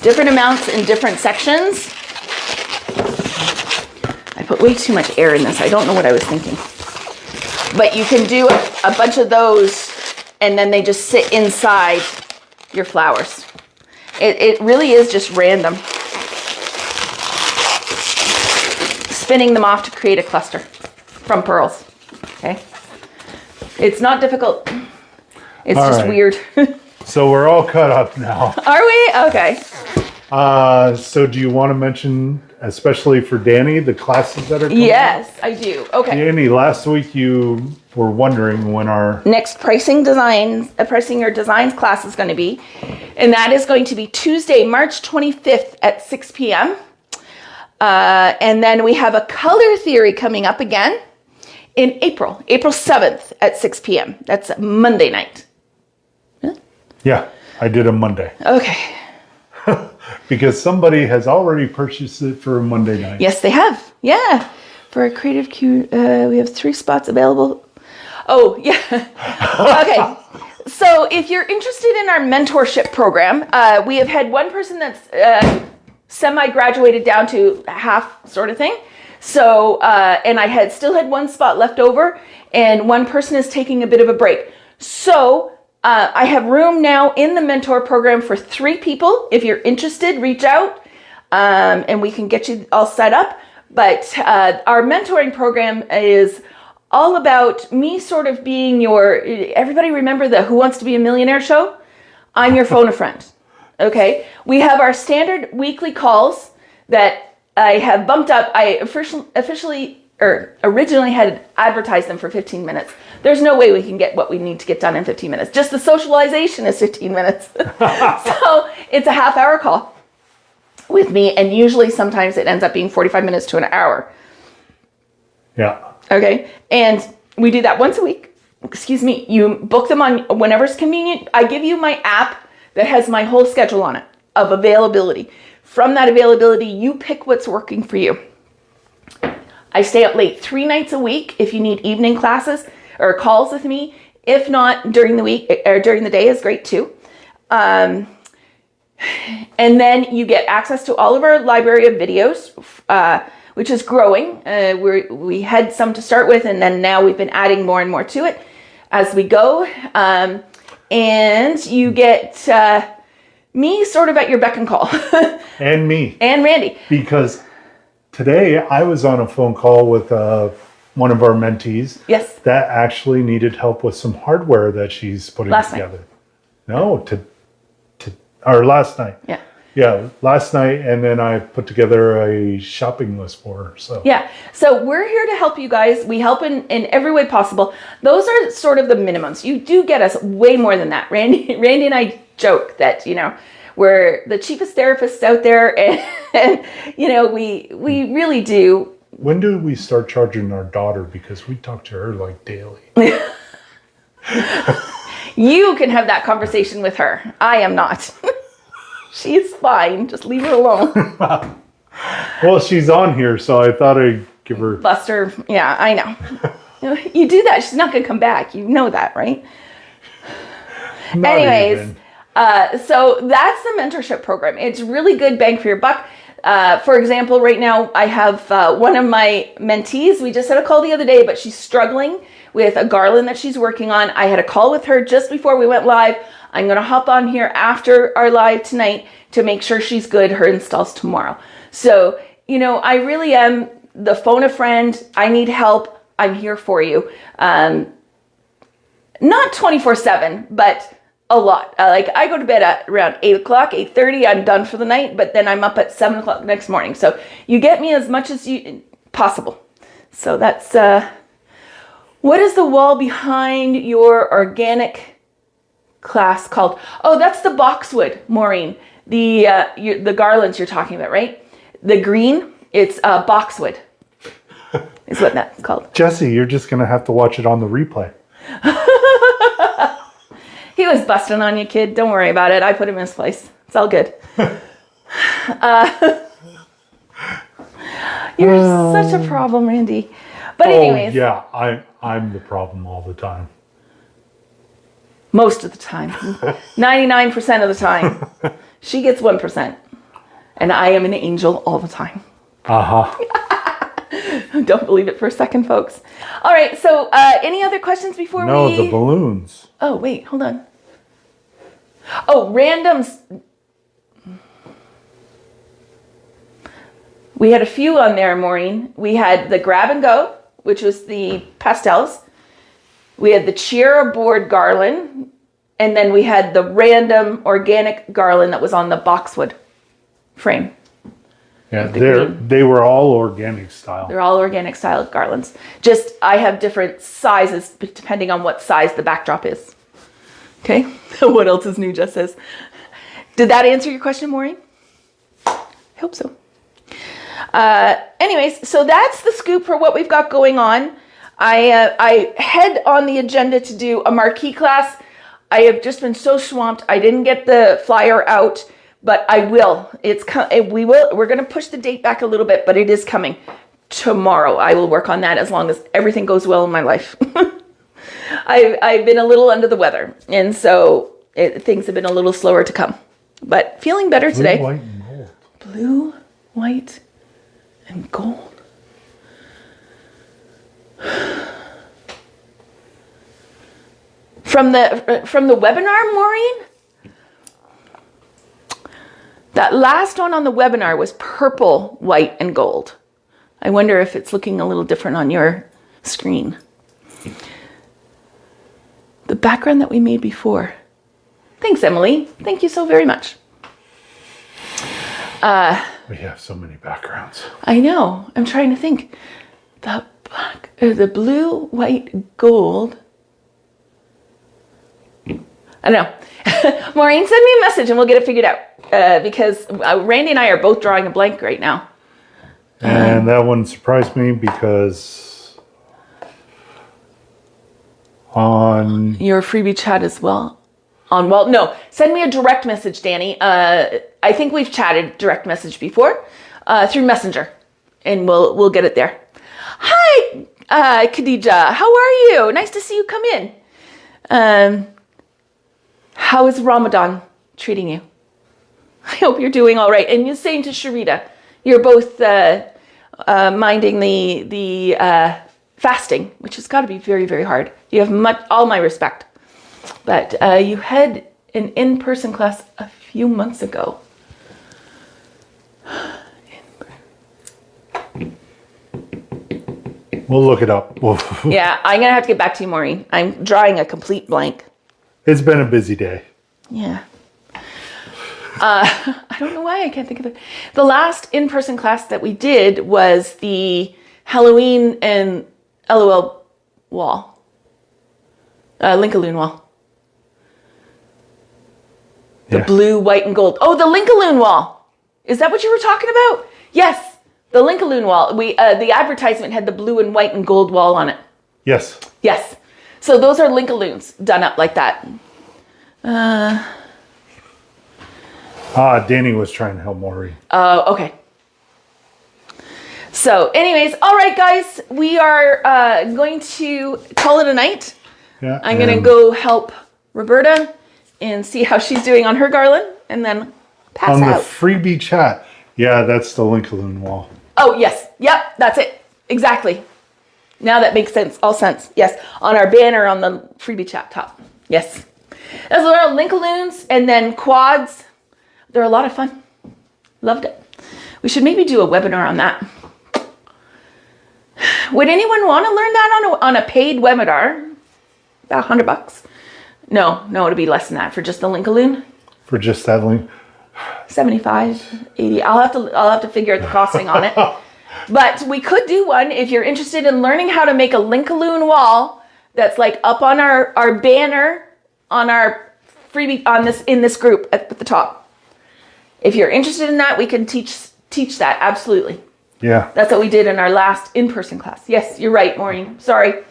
Different amounts in different sections. I put way too much air in this. I don't know what I was thinking. But you can do a bunch of those and then they just sit inside your flowers. It really is just random. Spinning them off to create a cluster from pearls. Okay? It's not difficult. It's all just right. weird. So we're all cut up now. Are we? Okay. So do you want to mention, especially for Danny, the classes that are coming Yes, I do. Okay. Danny, last week you were wondering when our... Next pricing or designs class is going to be. And that is going to be Tuesday, March 25th at 6 p.m. And then we have a color theory coming up again in April 7th at 6 p.m. That's Monday night. Yeah, I did a Monday. Okay. Because somebody has already purchased it for a Monday night. Yes, they have. Yeah. For a creative queue, we have 3 spots available. Oh, yeah. Okay. So if you're interested in our mentorship program, we have had one person that's semi-graduated down to half sort of thing. So, and I still had 1 spot left over, and one person is taking a bit of a break. So I have room now in the mentor program for 3 people. If you're interested, reach out and we can get you all set up. But our mentoring program is all about me sort of being everybody remember the Who Wants to Be a Millionaire show? I'm your phone a friend. Okay. We have our standard weekly calls that I have bumped up. I originally had advertised them for 15 minutes. There's no way we can get what we need to get done in 15 minutes. Just the socialization is 15 minutes. So it's a half-hour call with me, and usually sometimes it ends up being 45 minutes to an hour. Yeah. Okay, and we do that once a week. Excuse me. You book them on whenever's convenient. I give you my app that has my whole schedule on it of availability. From that availability, you pick what's working for you. I stay up late 3 nights a week if you need evening classes or calls with me. If not, during the week or during the day is great too. And then you get access to all of our library of videos, which is growing. We had some to start with, and then now we've been adding more and more to it as we go. And you get me sort of at your beck and call. And me. And Randy. Because today I was on a phone call with one of our mentees. Yes. That actually needed help with some hardware that she's putting together. No, or last night. Yeah. Yeah, last night, and then I put together a shopping list for her. So Yeah. So we're here to help you guys. We help in every way possible. Those are sort of the minimums. You do get us way more than that. Randy and I joke that, we're the cheapest therapists out there, and we really do. When do we start charging our daughter? Because we talk to her like daily. You can have that conversation with her. I am not. She's fine. Just leave her alone. Well, she's on here, so I thought I'd give her... Buster. Yeah, I know. You do that, she's not going to come back. You know that, right? Not Anyways, even. so that's the mentorship program. It's really good bang for your buck. For example, right now I have one of my mentees. We just had a call the other day, but she's struggling with a garland that she's working on. I had a call with her just before we went live. I'm going to hop on here after our live tonight to make sure she's good. Her install's tomorrow. So, I really am the phone a friend. I need help. I'm here for you. Not 24/7, but a lot. I go to bed at around 8 o'clock, 8:30. I'm done for the night, but then I'm up at 7 o'clock next morning. So you get me as much as possible. So that's, what is the wall behind your organic class called? Oh, that's the boxwood, Maureen. The garlands you're talking about, right? The green, it's boxwood is what that's called. Jesse, you're just going to have to watch it on the replay. He was busting on you, kid. Don't worry about it. I put him in his place. It's all good. You're such a problem, Randy. But anyways. Yeah, I'm the problem all the time. Most of the time. 99% of the time. She gets 1%. And I am an angel all the time. Don't believe it for a second, folks. All right, so any other questions before No, we... the balloons. Oh, wait, hold on. Oh, randoms. We had a few on there, Maureen. We had the grab and go, which was the pastels. We had the cheer aboard garland. And then we had the random organic garland that was on the boxwood frame. Yeah, they were all organic style. They're all organic style garlands. Just, I have different sizes depending on what size the backdrop is. Okay? What else is new, Jess says. Did that answer your question, Maureen? I hope so. Anyways, so that's the scoop for what we've got going on. I had on the agenda to do a marquee class. I have just been so swamped. I didn't get the flyer out, but I will. We're going to push the date back a little bit, but it is coming tomorrow. I will work on that as long as everything goes well in my life. I've been a little under the weather, and so things have been a little slower to come, but feeling better today. Blue, white, and gold. Blue, white, and gold. From the webinar, Maureen? That last one on the webinar was purple, white, and gold. I wonder if it's looking a little different on your screen. The background that we made before. Thanks, Emily. Thank you so very much. We have so many backgrounds. I know. I'm trying to think. The blue, white, gold. I don't know. Maureen, send me a message and we'll get it figured out. Because Randy and I are both drawing a blank right now. And that one surprised me because on your freebie chat as well. No, send me a direct message, Danny. I think we've chatted direct message before through Messenger, and we'll get it there. Hi, Khadija. How are you? Nice to see you come in. How is Ramadan treating you? I hope you're doing all right. And you're saying to Sharita, you're both minding the fasting, which has got to be very, very hard. You have all my respect. But you had an in-person class a few months ago. We'll look it up. Yeah, I'm going to have to get back to you, Maureen. I'm drawing a complete blank. It's been a busy day. Yeah. I don't know why I can't think of it. The last in-person class that we did was the Halloween and LOL wall. Linkaloon wall. The blue, white, and gold. Oh, the Linkaloon wall. Is that what you were talking about? Yes, the Linkaloon wall. The advertisement had the blue and white and gold wall on it. Yes. Yes. So those are Linkaloons done up like that. Danny was trying to help Maury. Oh, okay. So anyways, all right, guys, we are going to call it a night. Yeah. I'm going to go help Roberta and see how she's doing on her garland and then pass on out. the freebie chat. Yeah, that's the Linkaloon wall. Oh, yes. Yep, that's it. Exactly. Now that makes sense. All sense. Yes. On our banner on the freebie chat top. Yes. Those are Linkaloons and then quads. They're a lot of fun. Loved it. We should maybe do a webinar on that. Would anyone want to learn that on a paid webinar? About $100? No, it'd be less than that for just the Linkaloon. For just that link. 75, 80. I'll have to figure out the costing on it. But we could do one if you're interested in learning how to make a Linkaloon wall that's like up on our banner on our freebie in this group at the top. If you're interested in that, we can teach that, absolutely. Yeah. That's what we did in our last in-person class. Yes, you're right, Maureen. Sorry.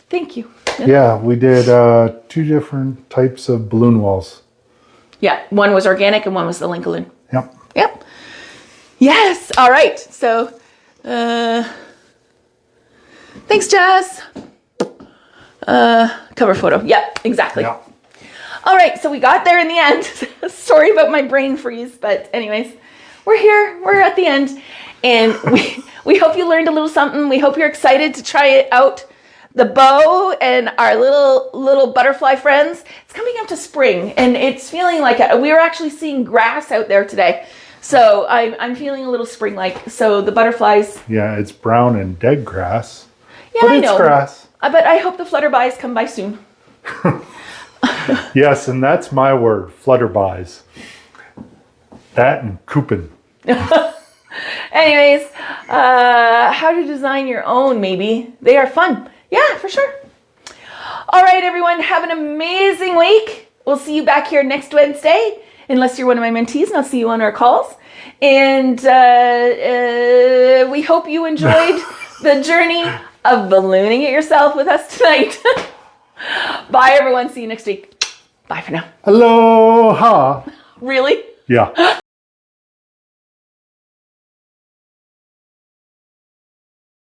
Thank you. Yeah, we did 2 different types of balloon walls. Yeah, one was organic and one was the Linkaloon. Yep. Yes, all right. So, thanks, Jess. Cover photo. Yep, exactly. Yeah. All right, so we got there in the end. Sorry about my brain freeze, but anyways, we're here. We're at the end. And we hope you learned a little something. We hope you're excited to try it out. The bow and our little butterfly friends. It's coming up to spring, and it's feeling like we were actually seeing grass out there today. So I'm feeling a little spring-like. So the butterflies. Yeah, it's brown and dead grass. Yeah, but I it's know. Grass. But I hope the flutterbys come by soon. Yes, and that's my word, flutterbys. That and coupon. Anyways, how to design your own, maybe. They are fun. Yeah, for sure. All right, everyone, have an amazing week. We'll see you back here next Wednesday, unless you're one of my mentees, and I'll see you on our calls. And we hope you enjoyed the journey of ballooning it yourself with us tonight. Bye, everyone. See you next week. Bye for now. Aloha. Really? Yeah.